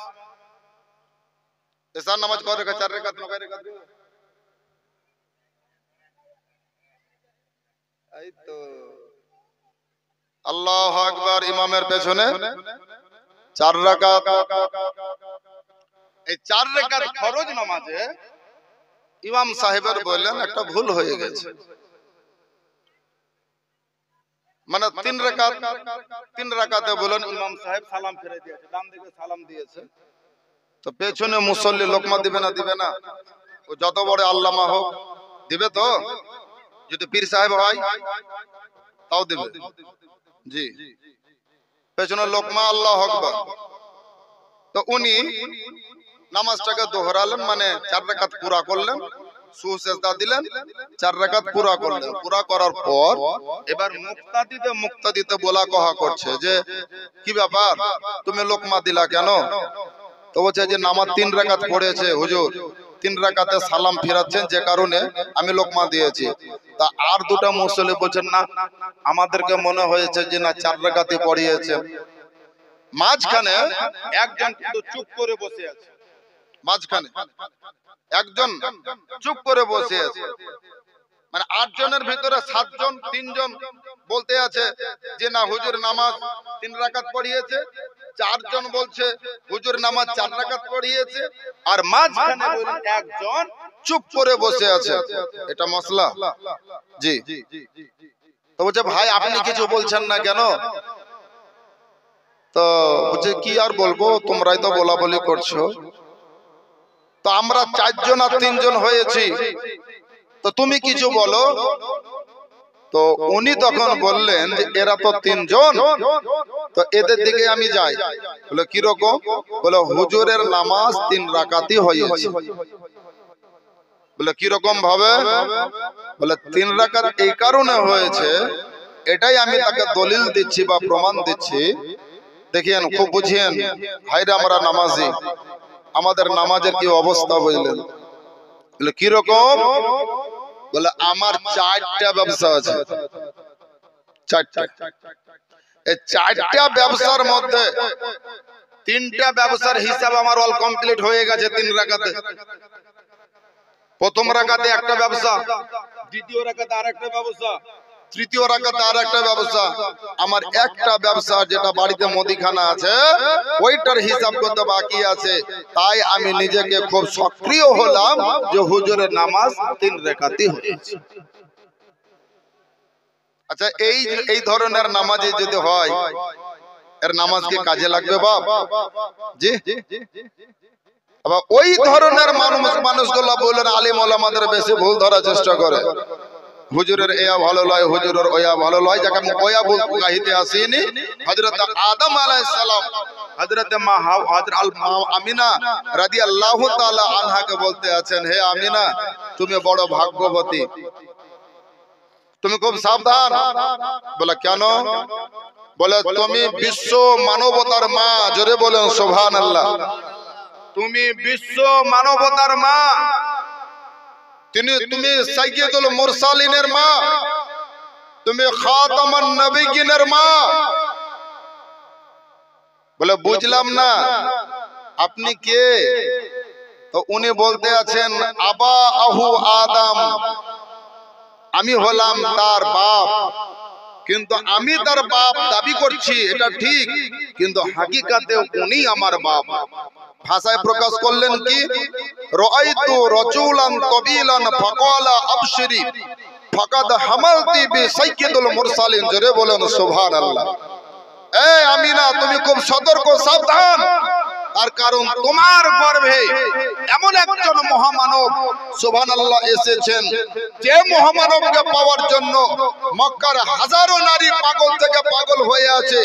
এসার নামাজ কয় রাকাত? 4 রাকাত না 5 রাকাত? এই তো আল্লাহু আকবার। ইমামের পেছনে 4 রাকাত। এই 4 রাকাত ফরজ নামাজে ইমাম সাহেবের বললেন একটা ভুল হয়ে গেছে, মানে 3 রাকাতে বলেন ইমাম সাহেব সালাম ফিরে দিয়েছে, ডান দিকে সালাম দিয়েছে, তো পেছনে মুসল্লি লোকমা দিবে না? দিবে না। ও যত বড় আল্লামা হোক দিবে তো, যদি পীর সাহেব হয় তাও দিবে জি। পেছনে লোকমা আল্লাহু আকবার। তো উনি নামাজটাকে দোহরালেন, মানে 4 রাকাত পুরা করলেন, সুজদা দিলেন, 4 রাকাত পুরা করলেন। পুরা করার পর এবার মুক্তাদিতে বলা কহা করছে যে কি ব্যাপার তুমি লোকমা দিলা কেন? তো বলছে যে নামাজ 3 রাকাত পড়েছে হুজুর, 3 রাকাতে সালাম ফিরাচ্ছেন, যে কারণে আমি লোকমা দিয়েছি। তা আর 2টা মুসল্লি বলছেন না আমাদেরকে মনে হয়েছে যে না 4 রাকাতই পড়িয়েছেন। মাঝখানে একজন কিন্তু চুপ করে বসে আছে, মাঝখানে একজন চুপ করে বসে আছে। মানে 8 জনের ভিতরে 7 জন 3 জন বলতে আছে যে না হুজুর নামাজ 3 রাকাত পড়িয়েছে, 4 জন বলছে হুজুর নামাজ 4 রাকাত পড়িয়েছে, আর মাঝখানে বলেন একজন চুপ করে বসে আছে। এটা মসলা জি। তো বলছে ভাই আপনি কিছু বলছেন না কেন? তো বলছে কি আর বলবো, তোমরাই তো বলা বলি করছো। তো আমরা 4 জন আর 3 জন হয়েছি, তো তুমি কিছু বলো। তো উনি তখন বললেন যে এরা তো 3 জন, তো এদের দিকে আমি যাই। বলে কিরকম? বলে হুজুরের নামাজ 3 রাকাতই হয়েছে। বলে কিরকম ভাবে? বলে 3 রাকাত এই কারণে হয়েছে, এটাই আমি তাকে দলিল দিচ্ছি বা প্রমাণ দিচ্ছি। দেখেন খুব বুঝিয়েন ভাইরা, আমরা নামাজি, আমাদের নামাজের কি অবস্থা বুঝলেন? বলে কিরকম? বলে আমার 4টা ব্যবসা আছে, 4টা। এই 4টা ব্যবসার মধ্যে 3টা ব্যবসার হিসাব আমার অল কমপ্লিট হয়ে গেছে 3 রাকাতে। প্রথম রাকাতে একটা ব্যবসা, দ্বিতীয় রাকাতে আরেকটা ব্যবসা, তৃতীয় রাকাতে আরেকটা ব্যবসা। আমার একটা ব্যবসা যেটা বাড়িতে মুদিখানা আছে ওইটার হিসাব করতে বাকি আছে। তাই আমি নিজেকে খুব সক্রিয় হলাম যে হুজুরের নামাজ 3 রাকাতই হয়েছে। আচ্ছা এই ধরনের নামাজি যদি হয়, এর নামাজ কি কাজে লাগবে বাপ? জি। আবার ওই ধরনের মানুষগুলো বলেন আলিম ওলামাদের বেশি ভুল ধরার চেষ্টা করে। হুজুরের এয়া ভালো লয়, হুজুরের ওয়া ভালো লয়, যাকে আমি ওয়া গাহিতে আসিনি। হযরত আদম আলাইহিস সালাম হযরত মা আমিনা রাদিয়াল্লাহু তাআলা আনহাকে বলতে আছেন, হে আমিনা তুমি বড় ভাগ্যবতী, তুমি খুব সাবধান। বলে কেন? বলে তুমি বিশ্ব মানবতার মা। জোরে বলেন সুবহানাল্লাহ। তুমি বিশ্ব মানবতার মা, তুমি সাইয়্যিদুল মুরসালিনের মা, তুমি খাতামান নবিয়্যিনের মা। বলে বুঝলাম না আপনি কে? তো উনি বলতে আছেন আবা আহু আদম, আমি হলাম তার বাপ। কিন্তু আমি তার বাপ দাবি করছি এটা ঠিক, কিন্তু হাকিকাতে উনি আমার বাপ। ভাষায় প্রকাশ করলেন কি? রাআইতু রাজুলান তাবিলান ফাকালা আবশিরি ফাকাদ হামালতি বিসাইয়্যিদুল মুরসালিন। জোরে বলেন সুবহানাল্লাহ। এই আমিনা তুমি খুব সতর্ক, সাবধান। তার কারণ তোমার গর্ভে এমন একজন মহামানব সুবহানাল্লাহ এসেছেন, যে মহামানবকে পাওয়ার জন্য মক্কার হাজারো নারী পাগল থেকে পাগল হয়ে আছে,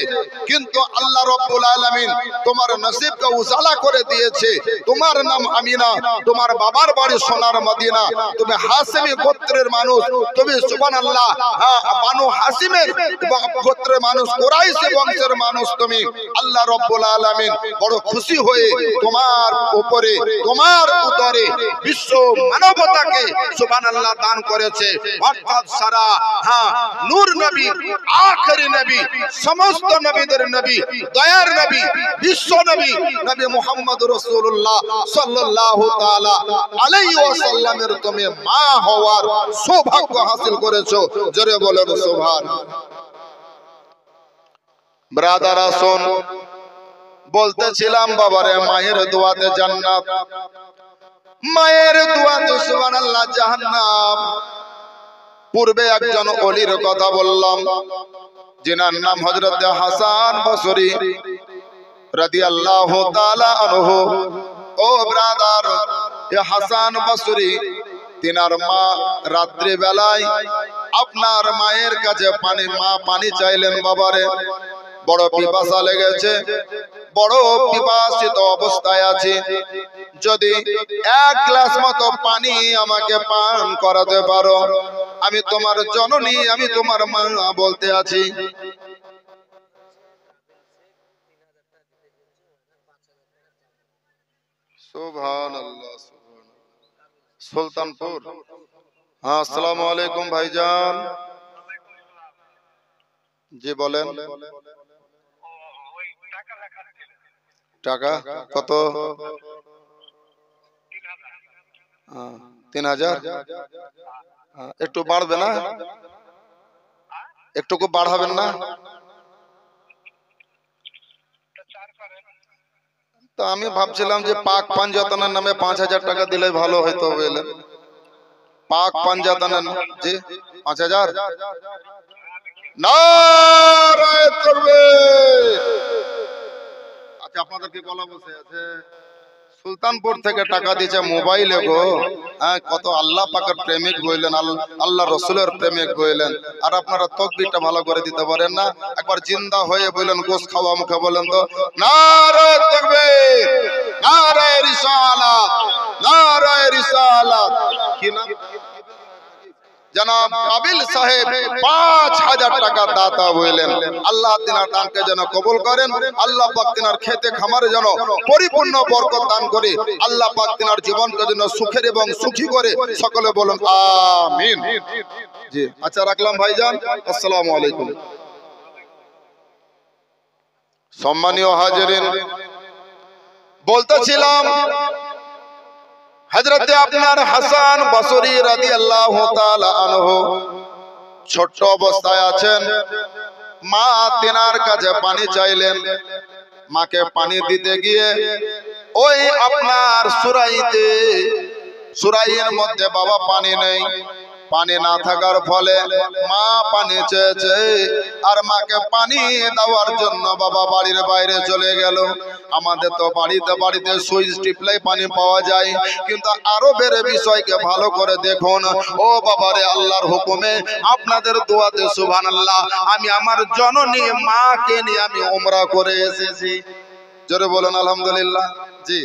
কিন্তু আল্লাহ রাব্বুল আলামিন তোমার নসিবকে উজালা করে দিয়েছে। তোমার নাম আমিনা, তোমার বাবার বাড়ি সোনার মদিনা, তুমি হাসিমি গোত্রের মানুষ, তুমি সুবহানাল্লাহ বানু হাসিমের গোত্রের মানুষ, কুরাইশ বংশের মানুষ। তুমি আল্লাহ রাব্বুল আলামিন বড় খুশি হয়ে তোমার উপরে, তোমার উদরে বিশ্ব মানবতাকে সুবহানাল্লাহ দান করেছে। অর্থাৎ সারা নূর নবী, আখেরি নবী, সমস্ত নবীদের নবী, দয়ার নবী, বিশ্ব নবী, নবী মুহাম্মদ রাসূলুল্লাহ সাল্লাল্লাহু তাআলা আলাইহি ওয়াসাল্লামের তুমি মা হওয়ার সৌভাগ্য হাসিল করেছো। জোরে বলেন সুবহানাল্লাহ। ব্রাদার আসুন, বলতেছিলাম বাবারে মায়ের দোয়াতে জান্নাত, মায়ের দোয়াতে সুবহানাল্লাহ জাহান্নাম। পূর্বে একজন ওলির কথা বললাম, যিনার নাম হযরত হাসান বসরি রাদিয়াল্লাহু তাআলা আনহু। ও ব্রাদার, এ হাসান বসরি তিনার মা রাত্রি বেলায় আপনার মায়ের কাছে পানি চাইলেন। বাবারে বড় পিপাসা লেগেছে, বড় পিপাসিত অবস্থায় আছি, যদি 1 গ্লাস মতো পানি আমাকে পান করাতে পারো, আমি তোমার জননী, আমি তোমার মা বলতে আছি। সুবহানাল্লাহ। সুলতানপুর। হ্যাঁ, আসসালামু আলাইকুম ভাইজান। জি বলেন। টাকা কত? 3000। একটু বাড়বে না? একটুকু বাড়াবেন না? তো আমি ভাবছিলাম যে পাক পাঞ্জাতনের নামে 5000 টাকা দিলে ভালো হয়তো। বুঝলেন, পাক পাঞ্জাতনের জি 5000। নারায়ে তাকবীর। আচ্ছা, আপনাদের কি বলা বসে আছে? সুলতানপুর থেকে টাকা দিয়েছে মোবাইলে গো। হ্যাঁ, কত আল্লাহ পাকের প্রেমিক বললেন, আল্লাহ রসুলের প্রেমিক বললেন, আর আপনারা তকবীরটা ভালো করে দিতে পারেন না? একবার জিন্দা হয়ে বললেন, গোশ খাওয়া মুখে বলেন তো, নারায়ে তাকবীর, নারায়ে রিসালাত, নারায়ে রিসালাত। কি নাম? জনাব কাবিল সাহেব 5000 টাকা দাতা বললেন। আল্লাহ তিনার দানকে যেন কবুল করেন, আল্লাহ পাক তিনার খেতে খামারে যেন পরিপূর্ণ বরকত দান করে, আল্লাহ পাক তিনার জীবনকে যেন সুখের এবং সুখী করে। সকলে বলুন আমিন। জি আচ্ছা, রাখলাম ভাইজান। আসসালামু আলাইকুম। সম্মানীয় হাজিরিন, বলতেছিলাম হযরতে আপনার হাসান বসরি রাদিয়াল্লাহু তাআলা আনহু ছোট্ট অবস্থায় আছেন। মা তিনার কাছে পানি চাইলেন। মাকে পানি দিতে গিয়ে ওই আপনার সুরাইয়ের মধ্যে বাবা পানি নেই। পানি না থাকার ফলে মা পানি চেয়েছে, আর মাকে পানি দেওয়ার জন্য বাবা বাড়ির বাইরে চলে গেল। আমাদের তো বাড়িতে সুইচ টিপলেই পানি পাওয়া যায়, কিন্তু আরবের বিষয়কে ভালো করে দেখুন। ও বাবারে, আল্লাহর হুকুমে আপনাদের দোয়াতে সুবহানাল্লাহ, আমি আমার জননী মাকে নিয়ে আমি উমরা করে এসেছি। জোরে বলেন আলহামদুলিল্লাহ। জি,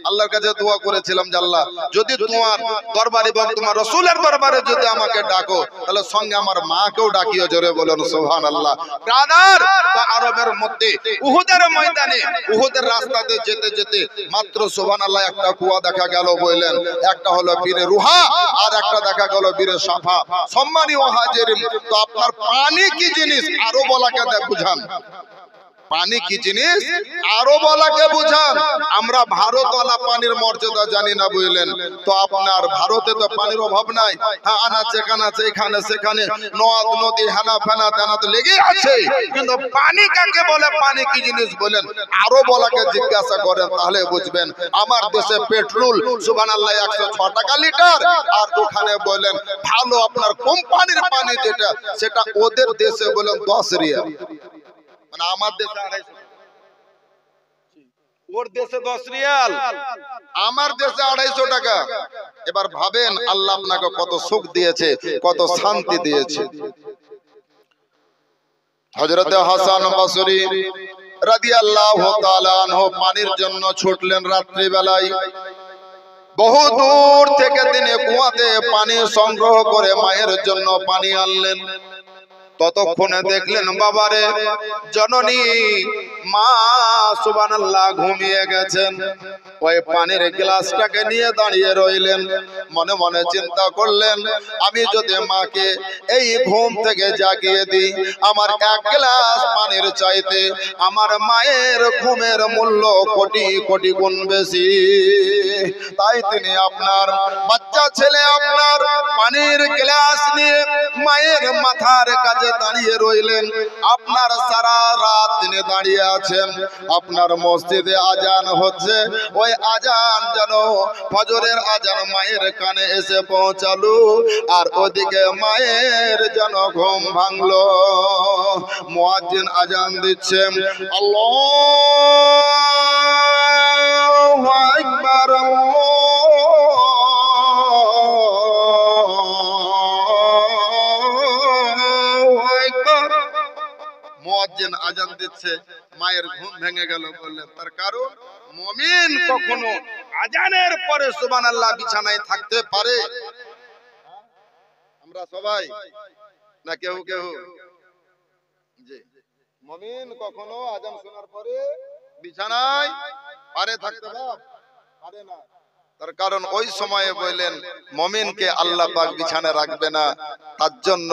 আল্লাহর কাছে দোয়া করেছিলাম যে আল্লাহ, যদি তোমার দরবারে এবং তোমার রাসূলের দরবারে যদি আমাকে ডাকো, তাহলে সঙ্গে আমার মাকেও ডাকিও। জোরে বলেন সুবহানাল্লাহ। ব্রাদার, আরবের মধ্যে উহুদের ময়দানে, উহুদের রাস্তাতে যেতে যেতে মাত্র সুবহানাল্লাহ একটা কুয়া দেখা গেল বললেন। একটা হলো বীরে রুহা, আর একটা দেখা গেল বীরে সাফা। সম্মানীয় হাজিরিন, তো আপনার পানি কি জিনিস আরো বলাকে বুঝান। পানি কি জিনিস আরো বলাকে বুঝান। আমরা ভারতওয়ালা পানির মর্যাদা জানি না, বুঝলেন তো। আপনার ভারতে তো পানির অভাব নাই। হ্যাঁ, আনাচে কানাচে এখানে সেখানে নদ নদী হানা ফানা টানা তো লেগে আছে, কিন্তু পানি কাকে বলে, পানি কি জিনিস বলেন আরো বলাকে জিজ্ঞাসা করেন, তাহলে বুঝবেন। আমার দেশে পেট্রোল সুবহানাল্লাহ 106 টাকা লিটার, আর ওখানে বলেন ভালো আপনার কোম্পানির পানি যেটা, সেটা ওদের দেশে বলেন 10 রিয়াল। মানে আমার দেশে 250, ওর দেশে 10 রিয়াল, আমার দেশে 250 টাকা। এবার ভাবেন আল্লাহ আপনাকে কত সুখ দিয়েছে, কত শান্তি দিয়েছে। হযরত হাসান বসরি রাদিয়াল্লাহু তাআলা আনহু পানির জন্য ছুটলেন রাত্রি বেলায়। বহু দূর থেকে তিনি কুয়াতে পানি সংগ্রহ করে মায়ের জন্য পানি আনলেন। ততক্ষণে দেখলেন বাবারে জননী মা সুবহানাল্লাহ ঘুমিয়ে গেছেন। ওই পানির গ্লাসটাকে নিয়ে দাঁড়িয়ে রইলেন। মনে মনে চিন্তা করলেন, আমি যদি মাকে এই ঘুম থেকে জাগিয়ে দিই, আমার এক গ্লাস পানির চাইতে আমার মায়ের ঘুমের মূল্য কোটি কোটি গুণ বেশি। তাই তিনি আপনার বাচ্চা ছেলে আপনার পানির গ্লাস নিয়ে মায়ের মাথার কাছে দাঁড়িয়ে রইলেন। আপনার সারা রাত তিনি দাঁড়িয়ে আছেন। আপনার মসজিদে আজান হচ্ছে, ওই আজান যেন ফজরের আজান মায়ের কানে এসে পৌঁছালো, আর ওদিকে মায়ের যেন ঘুম ভাঙলো। মুয়াজ্জিন আজান দিচ্ছে, আল্লাহু আকবার, মুয়াজ্জিন আজান দিচ্ছে, মায়ের ঘুম ভেঙে গেল। বললেন তার কারণ, মুমিন কখনো আজানের পরে সুবহানাল্লাহ বিছানায় থাকতে পারে? আমরা সবাই না কেউ কেউ? জি, মুমিন কখনো আজান শোনার পরে বিছানায় পারে থাকতে পারে না। তার কারণ ওই সময়ে বললেন মুমিনকে আল্লাহ পাক বিছানায় রাখবে না, তার জন্য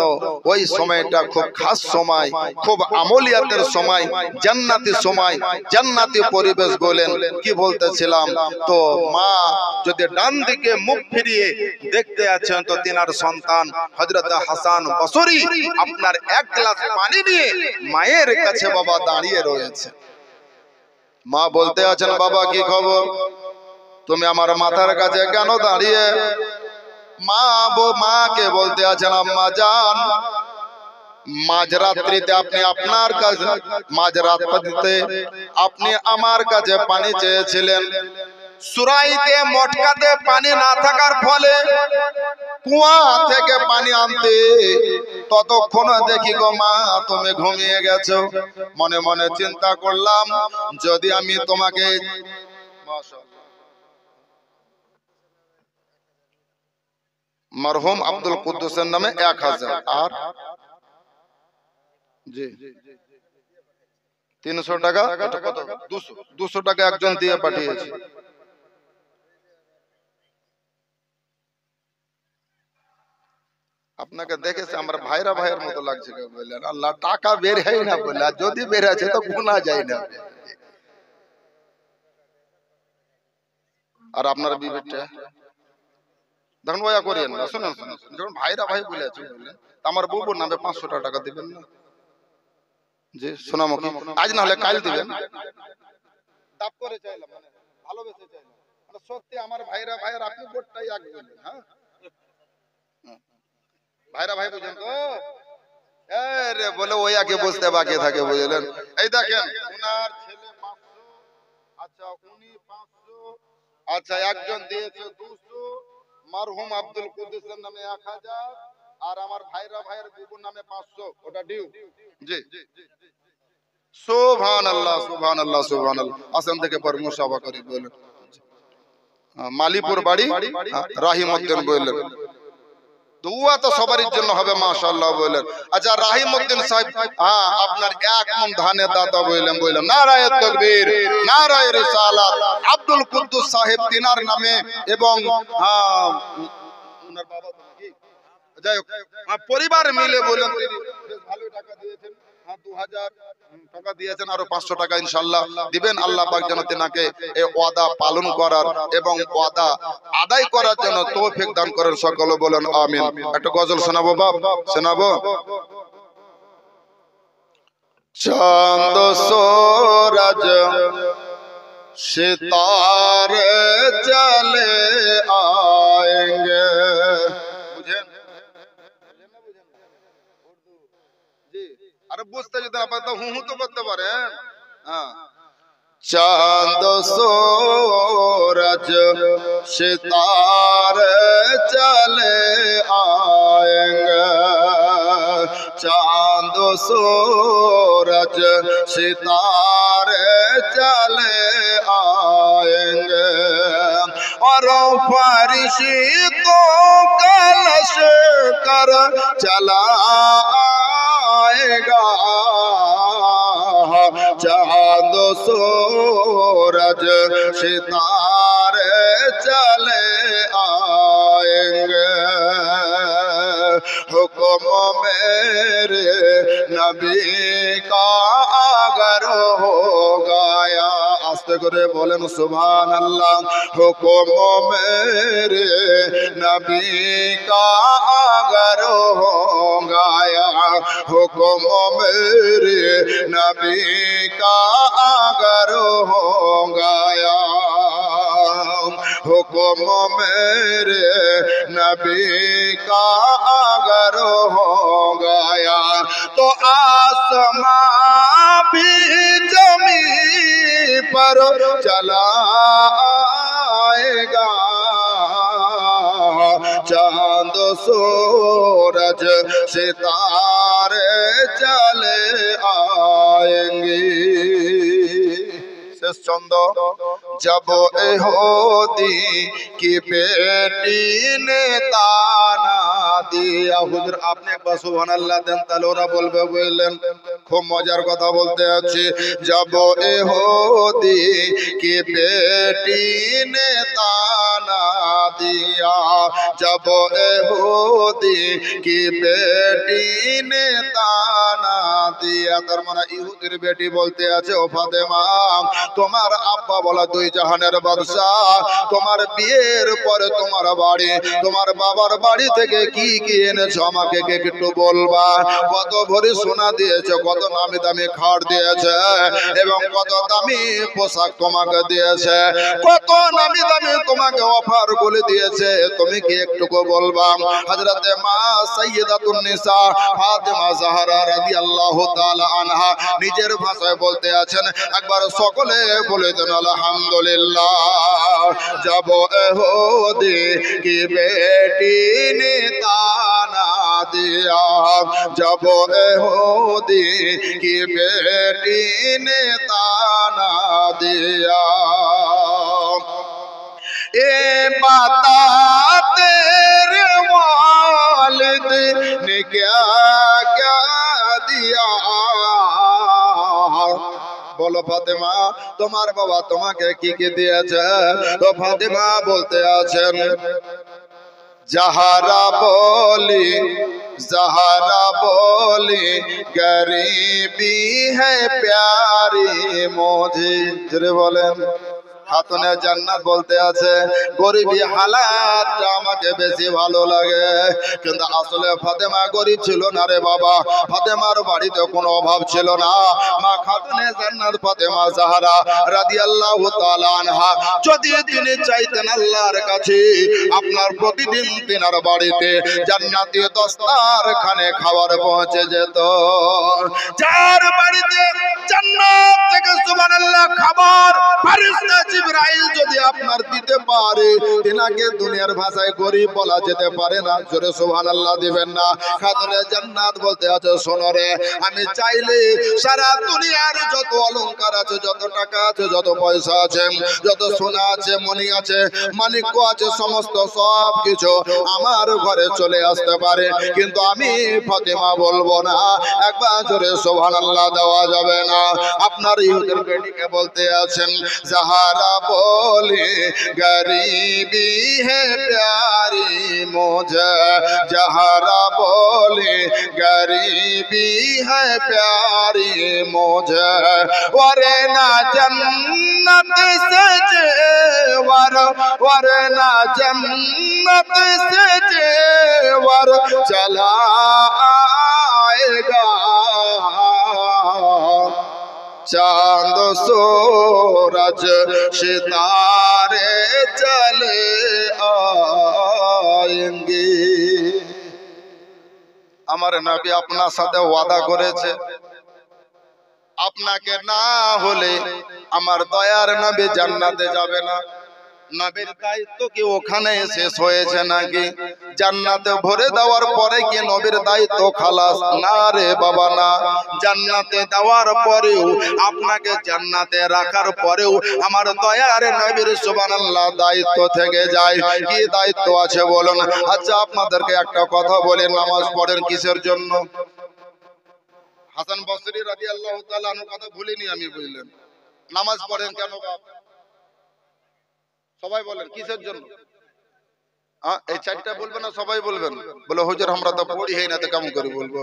ওই সময়টা খুব খাস সময়, খুব আমলিয়াতের সময়, জান্নাতি সময়, জান্নাতি পরিবেশ বলেন। কি বলতেছিলাম, তো মা যদি ডান দিকে মুখ ফিরিয়ে দেখতে আছেন তো তিনার সন্তান হযরত হাসান বসরি আপনার এক গ্লাস পানি নিয়ে মায়ের কাছে বাবা দাঁড়িয়ে রয়েছে। মা বলতে আছেন, বাবা কি খবর, তুমি আমার মাথার কাছে কেন দাঁড়িয়ে? মাকে বলতে আছেন, আম্মা জান, মাঝরাত্রিতে আপনি আপনার কাছে, মাঝরাত্রিতে আপনি আমার কাছে পানি চেয়েছিলেন। সুরাইতে মটকাতে পানি না থাকার ফলে কুয়া থেকে পানি আনতে ততক্ষণ দেখি গো মা তুমি ঘুমিয়ে গেছো। মনে মনে চিন্তা করলাম, যদি আমি তোমাকে, মরহুম আব্দুল কুদ্দুসের নামে 1000 আর জি 300 টাকা, এটা কত, 200 টাকা একজন দিয়ে পাঠিয়েছে। আপনাকে দেখেছে আমার ভাইরা ভাইয়ের মতো লাগছে, বললেন আল্লাহ টাকা বের হয় না বলে, যদি বের আছে তো গোনা যায় না। আর আপনার বিবেকটা দেখুন, ওয়া করেন না, শুনুন শুনুন, যখন ভাইরা ভাই বলে আছে বললেন, আমার বউর নামে 500 টাকা দিবেন না জি সোনামুখী, আজ না হলে কাল দিবেন। দাপ করে চাইলাম, মানে ভালোবেসে চাইলাম, মানে সত্যি আমার ভাইরা ভাইয়ের আপনি ভোটটাই আগে বললেন। হ্যাঁ ভাইরা ভাই বুঝেন তো, রে বলে ওই আগে বুঝতে বাকি থাকে, বুঝলেন। এই দেখেন উনার ছেলে 500, আচ্ছা উনি 500, আচ্ছা একজন দিয়েছে 200, মরহুম আব্দুল কুদ্দুসের নামে 1000, আর আমার ভাইরা ভাইয়ের বুবুর নামে 500, ওটা ডিউ জি। সুবহানাল্লাহ সুবহানাল্লাহ সুবহানাল্লাহ। আসেন থেকে পর মুসাফা করি বলেন, মালিপুর বাড়ি রাহিমউদ্দিন বললেন, দুয়া তো সবারই জন্য হবে মাশাআল্লাহ বললেন। আচ্ছা রাহিমউদ্দিন সাহেব, হ্যাঁ আপনার 1 মণ ধানের দাতা বললেন, বললাম নারায়ে তাকবীর নারায়ে রিসালাত। আব্দুল কুদ্দুস সাহেব তিনার নামে এবং ওনার বাবা কি যাই হোক পরিবার মিলে বললেন তিনি বেশ ভালো টাকা দিয়েছেন, 2000 টাকা দিয়েছেন, আরো 500 টাকা ইনশাআল্লাহ দিবেন। আল্লাহ পাক যেন তিনাকে এই ওয়াদা পালন করার এবং ওয়াদা আদায় করার জন্য তৌফিক দান করেন, সকলে বলেন আমিন। একটা গজল শোনাবো বাপ, শোনাবো। চাঁদ सूरज सितारे चले आएंगे, বুঝেন আরে বুঝতে যদি না পারেন হু হু তো করতে পারেন। হ্যাঁ चांद सूरज सितारे चले आएंगे, चांद सूरज सितारे चले आएंगे, और फरिश्तों का लश्कर चला आएगा, चांद सूरज सितारे चले आएंगे, हुक्म मेरे नबी का अगर हो गया, आस्ते करे बोलें सुभान अल्लाह। हुक्म मेरे नबी का अगर हो गया, हुक्म मेरे नबी का अगर हो गया, हुक्म मेरे नबी का अगर हो गया, तो आसमां भी जमी पर चला आएगा, चांद सूरज सितारे चले आएंगे। शेष चंद जब यहूदी की बेटी ने ताना दिया, हुजूर आपने एक बार सुभान अल्लाह देन, তাহলে ওরা বলবে বললেন খুব মজার কথা বলতে আছি। যাব এ হোদি কি বেটি নে তানা দিয়া, যাব এ হোদি কি বেটি নে তানা দিয়া। তার মানে ইহুদির বেটি বলতে আছে, ও ফাতেমা তোমার আব্বা বলা দুই জাহানের বাদশাহ, তোমার বিয়ের পরে তোমার বাড়ি, তোমার বাবার বাড়ি থেকে কি কি এনেছো আমাকে একটু বলবা। কত ভরি সোনা দিয়েছে, কত নামি দামি খাট দিয়েছে, এবং কত দামি পোশাক তোমাকে দিয়েছে, কত নামি দামি তোমাকে অফার গুলি দিয়েছে, তুমি কি একটুকু বলবা। হযরতে মা সাইয়্যিদাতুন নিসা ফাতেমা জাহরা রাদিয়াল্লাহু তাআলা আনহা নিজের ভাষায় বলতে আছেন, একবার সকলে বলে দেন আলহামদুলিল্লাহ। যাব এহুদি কি বেটি নে তানা দিয়া, যাব এহুদি কি বেটি নে তানা দিয়া। ए बता तेरे वालिद ने क्या क्या दिया। বলো ফাতেমা তোমার বাবা তোমাকে কি কি দিয়েছে। তো ফাতেমা বলতে আছেন, जहरा बोली गरीबी है प्यारी मुझे। जरे बोलें খাতুনে জান্নাত বলতে আছে, গরিবী হালাতটা আমাকে বেশি ভালো লাগে। কিন্তু আসলে ফাতেমা গরিব ছিল না রে বাবা, ফাতেমার বাড়িতে কোনো অভাব ছিল না। মা খাতুনে জান্নাত ফাতেমা জাহরা রাদিয়াল্লাহু তাআলা আনহা যদি তিনি চাইতেন আল্লাহর কাছে, আপনার প্রতিদিন তিনার বাড়িতে জান্নাতি দস্তারখানে খাবার পৌঁছে যেত। যার বাড়িতে জান্নাত থেকে সুবহানাল্লাহ খাবার ফেরেশতা জিবরাইল যদি আপনার দিতে পারে, তিনাকে দুনিয়ার ভাষায় গরিব বলা যেতে পারে না। জোরে সুবহানাল্লাহ দিবেন না। খাতুনে জান্নাত বলতে আছে, শোনো রে, আমি চাইলে সারা দুনিয়ার যত অলংকার আছে, যত টাকা আছে, যত পয়সা আছে, যত সোনা আছে, মণি আছে, মানিক্য আছে, সমস্ত সব কিছু আমার ঘরে চলে আসতে পারে, কিন্তু আমি ফাতেমা বলবো না। একবার জোরে সুবহানাল্লাহ দেওয়া যাবে না। আপনার ইহুদের বেটিকে বলতে আছেন, জাহারা बोले गरीबी है प्यारी मुझे, जहरा बोले गरीबी है प्यारी मुझे, वरना जन्नत से जेवर, वरना जन्नत से जेवर चला आएगा, चांद सूरज सितारे चले आएंगे। আমার নবী আপনার সাথে ওয়াদা করেছে, আপনাকে না হলে আমার দয়ার নবী জান্নাতে যাবে না। নবীর দায়িত্ব কি ওখানে শেষ হয়েছে নাকি? জান্নাতে ভরে দেওয়ার পরে কি নবীর দায়িত্ব খালাস? না রে বাবা না। জান্নাতে দেওয়ার পরেও, আপনাকে জান্নাতে রাখার পরেও আমার দয়ার নবীর সুবহানাল্লাহ দায়িত্ব থেকে যায়। কি দায়িত্ব আছে বলুন? আচ্ছা আপনাদেরকে একটা কথা বলি, নামাজ পড়েন কিসের জন্য? হাসান বসরি রাদিয়াল্লাহু তাআলা আনহু কথা ভুলিনি আমি, বুঝলেন? নামাজ পড়েন কেন বাপ? সবাই বলেন কিসের জন্য? এই চারটা বলবেন না, সবাই বলবেন। বলে হুজুর আমরা তো পড়ি হই না, তো কেমন করে বলবো?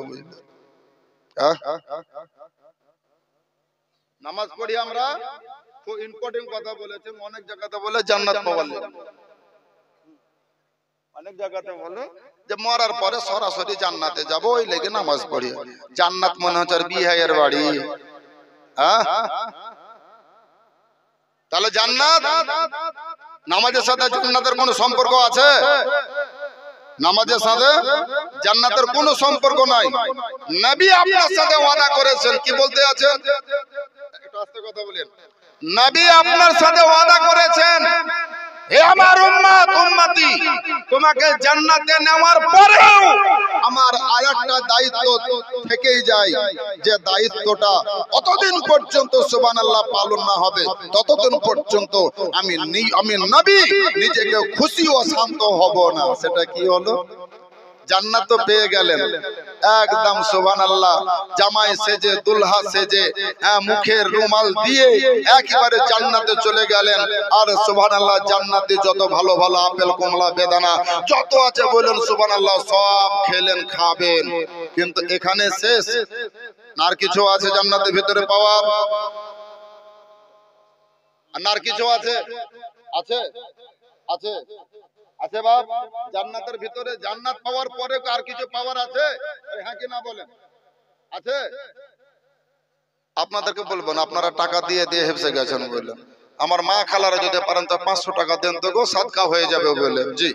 নামাজ পড়ি আমরা, খুব ইম্পর্টেন্ট কথা বলেছেন। অনেক জায়গাতে বলে জান্নাত পাওয়ার জন্য, অনেক জায়গাতে বলে যে মরার পরে সরাসরি জান্নাতে যাব, ওই লেগে নামাজ পড়ি। জান্নাত মনে হচ্ছে আর বিহাইয়ের বাড়ি। তাহলে জান্নাত, নামাজের সাথে জান্নাতের কোনো সম্পর্ক আছে? নামাজের সাথে জান্নাতের কোনো সম্পর্ক নাই। নবী আপনার সাথে ওয়াদা করেছেন, কি বলতে আছেন? একটু আস্তে কথা বলেন। নবী আপনার সাথে ওয়াদা করেছেন, হে আমার উম্মত উম্মতি, তোমাকে জান্নাতে নেওয়ার পরেও আমার আরেকটা দায়িত্ব থেকেই যায়, যে দায়িত্বটা অতদিন পর্যন্ত সুবহানাল্লাহ পালন না হবে, ততদিন পর্যন্ত আমি নবী নিজেকে খুশি ও শান্ত হব না। সেটা কি হলো? জান্নাত তো পেয়ে গেলেন, একদম সুবহানাল্লাহ জামাই সেজে দুলহা সেজে মুখের রুমাল দিয়ে একেবারে জান্নাতে চলে গেলেন। আর সুবহানাল্লাহ জান্নাতে যত ভালো ভালো আপেল কমলা বেদানা যত আছে বলেন সুবহানাল্লাহ সব খেলেন খাবেন, কিন্তু এখানে শেষ। আর কিছু আছে জান্নাতের ভিতরে পাওয়ার? আর কিছু আছে? আছে আছে আছে বাপ। জান্নাতের ভিতরে জান্নাত পাওয়ার পরে আর কিছু পাওয়ার আছে? হ্যাঁ কি না বলেন? আছে? আপনাদেরকে বলবেন আপনারা টাকা দিয়ে দিয়ে হেফসে গেছেন বললেন। আমার মা খালারা যদি পারেন তো 500 টাকা দেন তো গো, সাদকা হয়ে যাবে বললেন। জি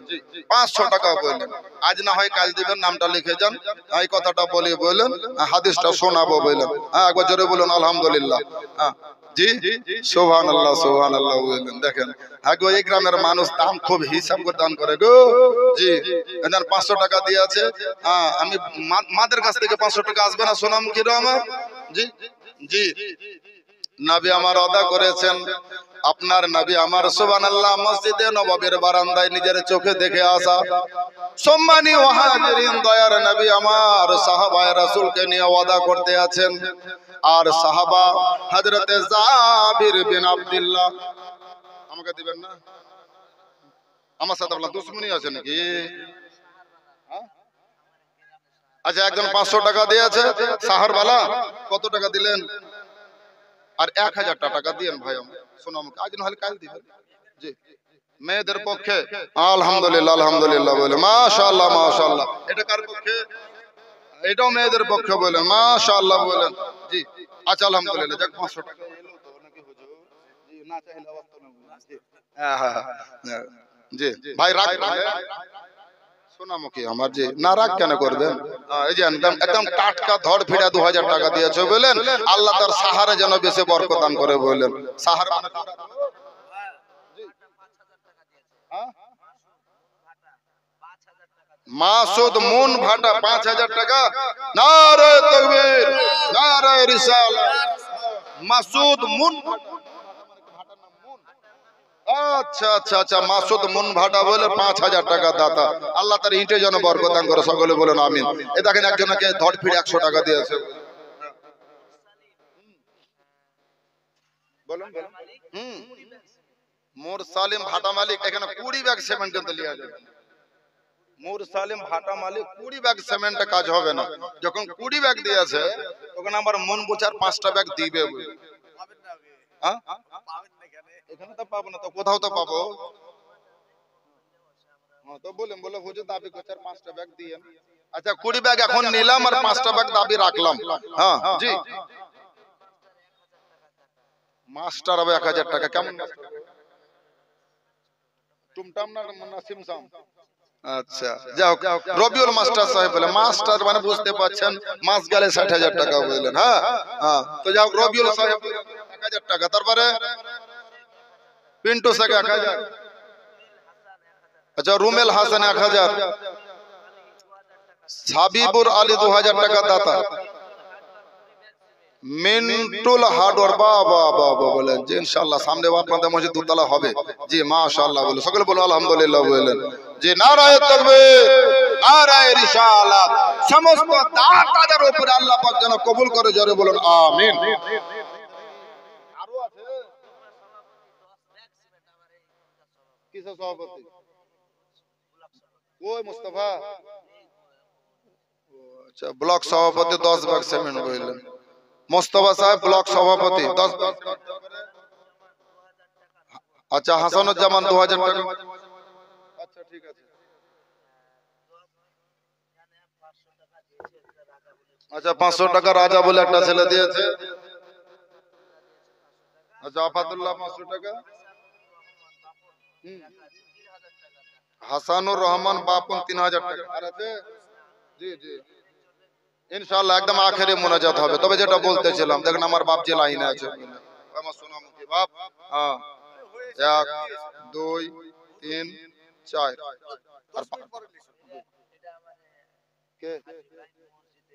500 টাকা বললেন, আজ না হয় কাল দিবেন, নামটা লিখে যান। এই কথাটা বলি বললেন, হাদিসটা শোনাবো বললেন। হ্যাঁ একবার জোরে বলুন আলহামদুলিল্লাহ। হ্যাঁ জি সুবহানাল্লাহ সুবহানাল্লাহ বললেন। দেখেন হ্যাঁ গো, এই গ্রামের মানুষ দান খুব হিসাব করে দান করে গো। জি এনার 500 টাকা দিয়ে আছে। হ্যাঁ আমি মাদের কাছ থেকে 500 টাকা আসবে না সোনাম কিরো আমার? জি জি নবী আমার আদা করেছেন, আপনার নবী আমার সুবহানাল্লাহ মসজিদে নববীর বারান্দায় নিজের চোখে দেখে আসা সম্মানী ওয়াহাজিরিন দয়ার নবী আমার সাহাবায়ে রাসূলকে নিয়ে ওয়াদা করতে আছেন। আর সাহাবা হযরতে জাবির বিন আব্দুল্লাহ, আমাকে দিবেন না? আমার সাথে আপনার দুশমনি আছে নাকি? আচ্ছা একজন 500 টাকা দিয়েছে সাহারওয়ালা, কত টাকা দিলেন? আর 1000 টাকা দিয়েন ভাই আমার সোনাম, আজ না হলে কাল দিবেন। জি মেয়েদের পক্ষে আলহামদুলিল্লাহ আলহামদুলিল্লাহ বলে মাশাআল্লাহ মাশাআল্লাহ। এটা কার পক্ষে? এটাও মেয়েদের পক্ষে বলেন মাশাআল্লাহ বলেন। জি আচ্ছা আলহামদুলিল্লাহ। যাক 500 টাকা এলো তো নাকি হুজুর? জি না চাইলে আবার তো নেব না। জি হ্যাঁ হ্যাঁ জি ভাই রাখ সোনামুখী আমার। জি না রাগ কেন করবেন? এই যে একদম টাটকা ধর ফিরা 2000 টাকা দিয়েছে বলেন, আল্লাহ তার সাহারে যেন বেশি বরকত দান করে বলেন। সাহার মাসুদ মুন ভাটা 5000 টাকা। নারে তাকবীর নারে রিসালাত। মাসুদ মুন ভাটা, আচ্ছা আচ্ছা আচ্ছা মাসুদ মুন ভাটা বলে 5000 টাকা দাতা। আল্লাহ তার ইটে যেন বরকত দান করে, সকলে বলেন আমিন। এ দেখেন একজনকে ধর ফিরে 100 টাকা দিয়েছে। বলেন বলেন। মোর সালিম ভাটা মালিক এখানে 20 ব্যাগ সিমেন্ট কিন্তু লিয়া যাবে। মোর সালিম ভাটা মালিক 20 ব্যাগ সিমেন্টে কাজ হবে না। যখন 20 ব্যাগ দিয়েছে তখন আমার মন বুঝার 5টা ব্যাগ দিবে। হ্যাঁ এখানে তো পাবো না তো কোথাও তো পাবো। তো বলেন বলে হুজুর দাবি করছে 5টা ব্যাগ দিয়েন। আচ্ছা 20 ব্যাগ এখন নিলাম আর 5টা ব্যাগ দাবি রাখলাম। হ্যাঁ জি মাস্টার হবে 1000 টাকা। কেমন টুমটাম না সিমসাম? আচ্ছা যাও রবিউল মাস্টার সাহেব বলে, মাস্টার মানে বুঝতে পারছেন মাস গেলে 60000 টাকা বললেন। হ্যাঁ হ্যাঁ তো যাও রবিউল সাহেব 1000 টাকা। তারপরে পিন্টু শেখ 1000। আচ্ছা রুমেল হাসান 1000। সাবিবুর আলী 2000 টাকা দাতা। মিন্টুল হার্ডওয়ার বাবা বাবা বলেন জি ইনশাআল্লাহ সামনে আপনাদের মসজিদ দুতলা হবে। জি মাশাআল্লাহ বলে সকলে বলো আলহামদুলিল্লাহ বলেন। জি নারায়ে তাকবীর নারায়ে রিসালাত। সমস্ত দাতাদের উপরে আল্লাহ পাক যেন কবুল করে, জোরে বলুন আমিন। আরো আছে কিসের সভাপতি? ওই মুস্তাফা। আচ্ছা ব্লক সভাপতি 10 ব্যাগ সিমেন্ট বললেন। মোস্তফা সাহেব ব্লক সভাপতি 10 ব্যাগ। আচ্ছা হাসানুজ্জামান 2000 টাকা। আচ্ছা ঠিক আছে। আচ্ছা 500 টাকা রাজা বলে একটা ছেলে দিয়েছে। আচ্ছা আফাতুল্লাহ 500 টাকা। হাসানুর রহমান বাপন 3000 টাকা। আর আছে জি জি ইনশাআল্লাহ একদম আখেরে মোনাজাত হবে। তবে যেটা বলতেছিলাম দেখেন আমার বাপ যে লাইনে আছে আমার সোনামুখী বাপ। হ্যাঁ 1 2 3 4 আর কে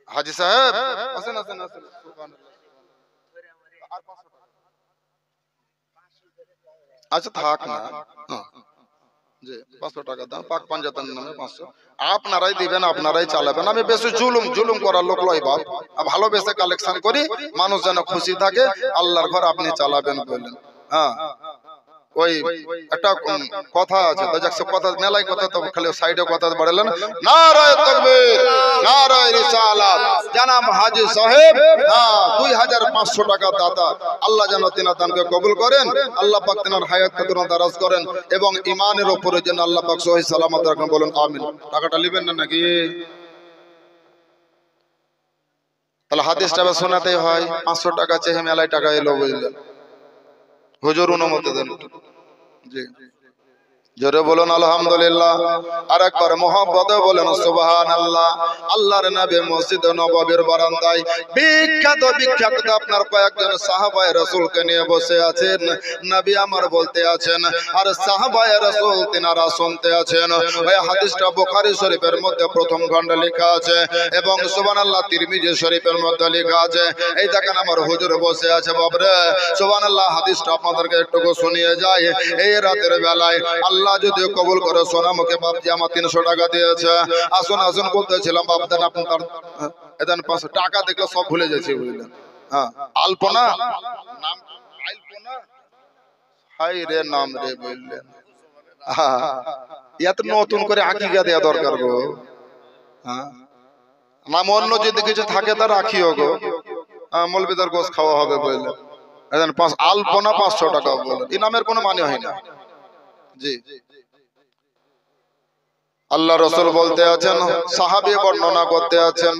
হাজী সাহেব আসেন আসেন আসেন সুবহানাল্লাহ। আর 500 টাকা। আচ্ছা থাক না। জি 500 টাকা দাম পাক পাঞ্জাতনের নামে 500 আপনারাই দিবেন আপনারাই চালাবেন আমি বেশি জুলুম করার লোক লয় বাপ ভালোবেসে কালেকশন করি মানুষ যেন খুশি থাকে আল্লাহর ঘর আপনি চালাবেন বললেন হ্যাঁ ওই একটা কথা আছে তো যাক কথা মেলায় কথা তো খালি সাইডে কথা বাড়ালেন নারায়ে তাকবীর নারায়ে রিসালাত জনাব হাজী সাহেব 2500 টাকা দাতা আল্লাহ যেন তিনার দানকে কবুল করেন আল্লাহ পাক তিনার হায়াতকে দারাজ করেন এবং ঈমানের উপরে যেন আল্লাহ পাক সহি সালামত রাখেন বলেন আমিন টাকাটা নেবেন না নাকি তাহলে হাদিসটা শোনাতেই হয় 500 টাকা চেয়ে মেলায় টাকা এলো বুঝলেন হুজুর অনুমতি দেন জি জোরে বলুন আলহামদুলিল্লাহ আর একবার মুহাব্বতে বলেন সুবহানাল্লাহ আল্লাহর নবী মসজিদ নববীর বারান্দায় বিখ্যাত আপনার কয়েকজন সাহাবায়ে রাসূলকে নিয়ে বসে আছেন নবী আমার বলতে আছেন আর সাহাবায়ে রাসূল তিনারা শুনতে আছেন ওই হাদিসটা বুখারী শরীফের মধ্যে প্রথম খণ্ডে লেখা আছে এবং সুবহানাল্লাহ তিরমিজি শরীফের মধ্যে লেখা আছে এই দেখেন আমার হুজুর বসে আছে বাবরে সুবহানাল্লাহ হাদিসটা আপনাদেরকে একটু শুনিয়ে যায় এই রাতের বেলায় আল্লাহ যদি কবুল করে সোনা মুখে বাপজি আমার 300 টাকা দিয়েছে আসুন আসুন বলতেছিলাম বাপ দেন আপনি তার এদেন 500 টাকা দেখলে সব ভুলে যাচ্ছে বুঝলেন হ্যাঁ আলপনা নাম আলপনা হাই রে নাম রে বললেন এত নতুন করে আকিকা দেয়া দরকার গো হ্যাঁ নাম অন্য যদি কিছু থাকে তা রাখিও গো মৌলবীদের গোশ খাওয়া হবে বললেন এদেন আলপনা 500 টাকা বললেন এই নামের কোনো মানে হয় না জি আল্লাহ রাসূল বলতে আছেন সাহাবী বর্ণনা করতে আছেন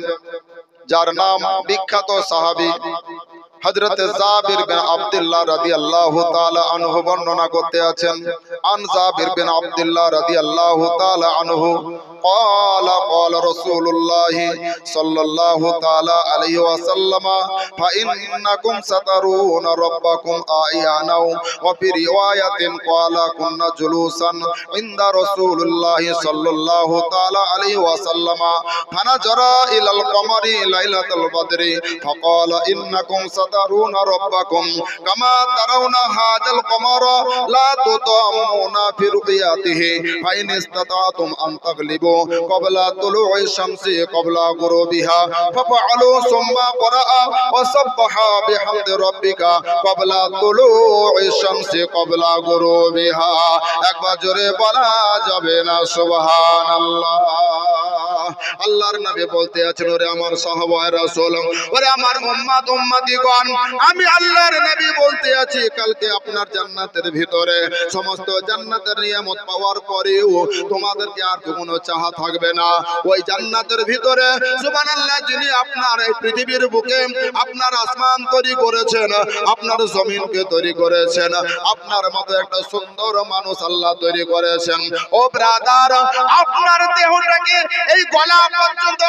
যার নাম বিখ্যাত সাহাবী হযরত জাবির বিন আব্দুল্লাহ রাদিয়াল্লাহু তাআলা আনহু বর্ণনা করতে আছেন আন জাবির বিন আব্দুল্লাহ রাদিয়াল্লাহু তাআলা আনহু قال قال رسول الله صلى الله تعالى عليه وسلم فإنكم سترون ربكم آيانا وفي رواية قال كنا جلوسا عند رسول الله صلى الله تعالى عليه وسلم فنظر إلى القمر ليلة البدر فقال إنكم سترون ربكم كما ترون هذا القمر لا تضامون في رؤيته فإن استطعتم أن تغلبوا قبل طلوع الشمس قبل غروبها ففعلوا ثم قرأ وسبح بحمد ربك قبل طلوع الشمس قبل غروبها একবার জোরে বলা যাবে না সুবহানাল্লাহ আল্লাহর নবী বলতে আছেন ওরে আমার সাহাবায়ে রাসূল ওরে আমার উম্মতিগণ আমি আল্লাহর নবী বলতে আছি কালকে আপনার জান্নাতের ভিতরে সমস্ত জান্নাতের নিয়ামত পাওয়ার পরেও তোমাদেরকে আর কোনো চাহা থাকবে না ওই জান্নাতের ভিতরে সুবহানাল্লাহ যিনি আপনার এই পৃথিবীর বুকে আপনার আসমান তৈরি করেছেন আপনার জমিনকে তৈরি করেছেন আপনার মতো একটা সুন্দর মানুষ আল্লাহ তৈরি করেছেন ও ব্রাদার আপনার দেহটাকে এই গলা পর্যন্ত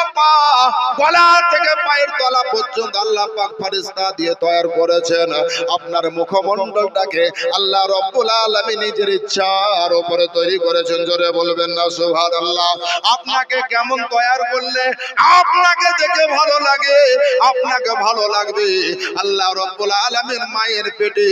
গলা থেকে পায়ের তলা পর্যন্ত আল্লাহ পাক ফেরেশতা দিয়ে তৈরি করেছেন আপনার মুখমণ্ডলটাকে আল্লাহ রাব্বুল আলামিন নিজের ইচ্ছার উপরে তৈরি করেছেন জোরে বলবেন না সুবহানাল্লাহ আপনাকে কেমন তৈরি করলে আপনাকে দেখে ভালো লাগে আপনাকে ভালো লাগবে আল্লাহ রাব্বুল আলামিন মায়ের পেটে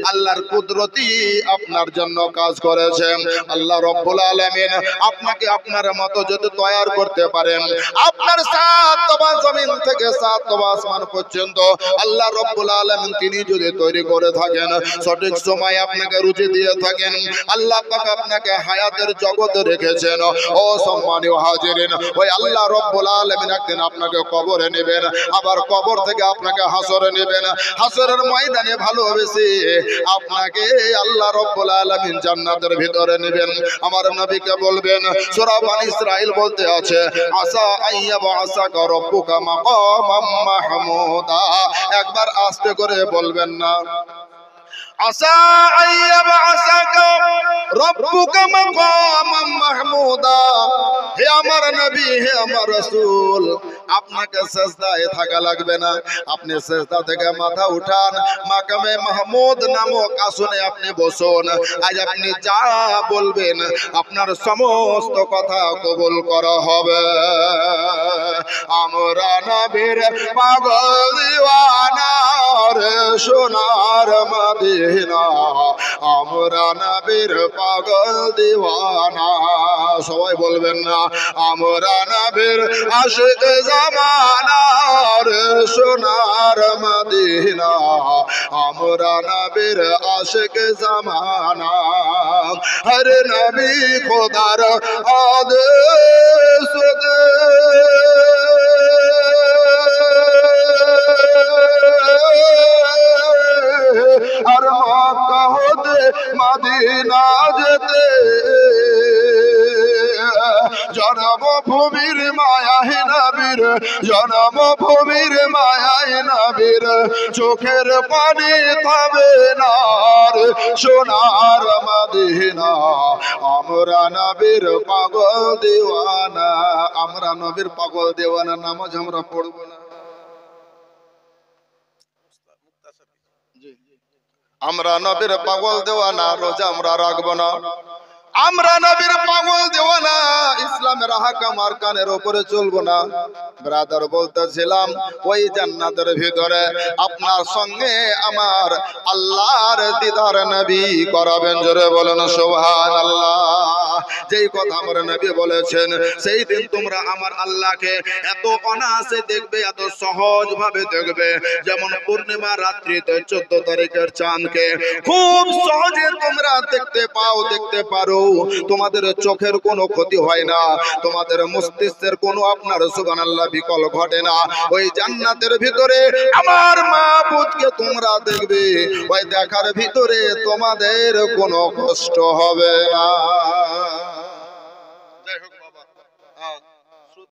আল্লাহর কুদরতি আপনার জন্য কাজ করেছেন আল্লাহ রাব্বুল আলামিন আপনাকে আপনার মতো যদি তৈরি করতে পারেন আপনার সাত তবা জমিন থেকে সাত তবা আসমান পর্যন্ত আল্লাহ রাব্বুল আলামিন তিনি যদি তৈরি করে থাকেন সঠিক সময় আপনাকে রুজি দিয়ে থাকেন আল্লাহ পাক আপনাকে হায়াতের জগতে রেখেছেন ও সম্মানীয় হাজিরিন ওই আল্লাহ রাব্বুল আলামিন একদিন আপনাকে কবরে নেবেন আবার কবর থেকে আপনাকে হাসরে নেবেন হাসরের ময়দানে ভালোবেসে আপনাকে আল্লাহ রাব্বুল আলামিন জান্নাতের ভিতরে নেবেন আমার নবীকে বলবেন সূরা বনী ইসরাইল বলতে আছে আসা আইয়াবা আসাকা রাব্বুকা মাকামাম মাহমুদা একবার আস্তে করে বলবেন না আসা আইয়াবা আসাকা রাব্বুকা মাকামাম মাহমুদা হে আমার নবী হে আমার রাসূল আপনাকে সিজদায় থাকা লাগবে না আপনি সিজদা থেকে মাথা উঠান মাকামে মাহমুদ নামক আসনে আপনি বসুন আজ আপনি যা বলবেন আপনার সমস্ত কথা কবুল করা হবে আমরা নবীর পাগল দিওয়ানা রে সোনার মদিনা আমরা নবীর পাগল দিওয়ানা সবাই বলবেন না আমরা নবীর আশিক জামানা রে সোনার মদিনা আমরা নবীর আশিক জামানা হর নবী খোদার আদেশ দে আর মক্কা হতে মদিনা যেতে জন্মভূমির মায়ায় নবীর জন্মভূমির মায়ায় নবীর চোখের পানি থামে না রে সোনার মদিনা আমরা নবীর পাগল দিওয়ানা আমরা নবীর পাগল দিওয়ানা নামাজ আমরা পড়ব না আমরা নবীর পাগল দেওয়ানা রোজা আমরা রাখবো না আমরা নবীর পাগল দেওয়ানা ইসলামের আহকাম আরকানের উপরে চলবো না ব্রাদার বলতেছিলাম ওই জান্নাতের ভিতরে আপনার সঙ্গে আমার আল্লাহর দিদার নবী করাবেন জোরে বলেন সুবহানাল্লাহ যেই কথা আমার নবী বলেছেন সেই দিন তোমরা আমার আল্লাহকে এত অনায়াসে দেখবে এত সহজ ভাবে দেখবে যেমন পূর্ণিমা রাত্রিতে 14 তারিখের চাঁদকে খুব সহজে তোমরা দেখতে পাও দেখতে পারো তোমাদের চোখের কোনো ক্ষতি হয় না তোমাদের মস্তিষ্কের কোনো আপনার সুবহানাল্লাহ বিকল ঘটে না ওই জান্নাতের ভিতরে আমার মাবুদকে তোমরা দেখবে ওই দেখার ভিতরে তোমাদের কোনো কষ্ট হবে না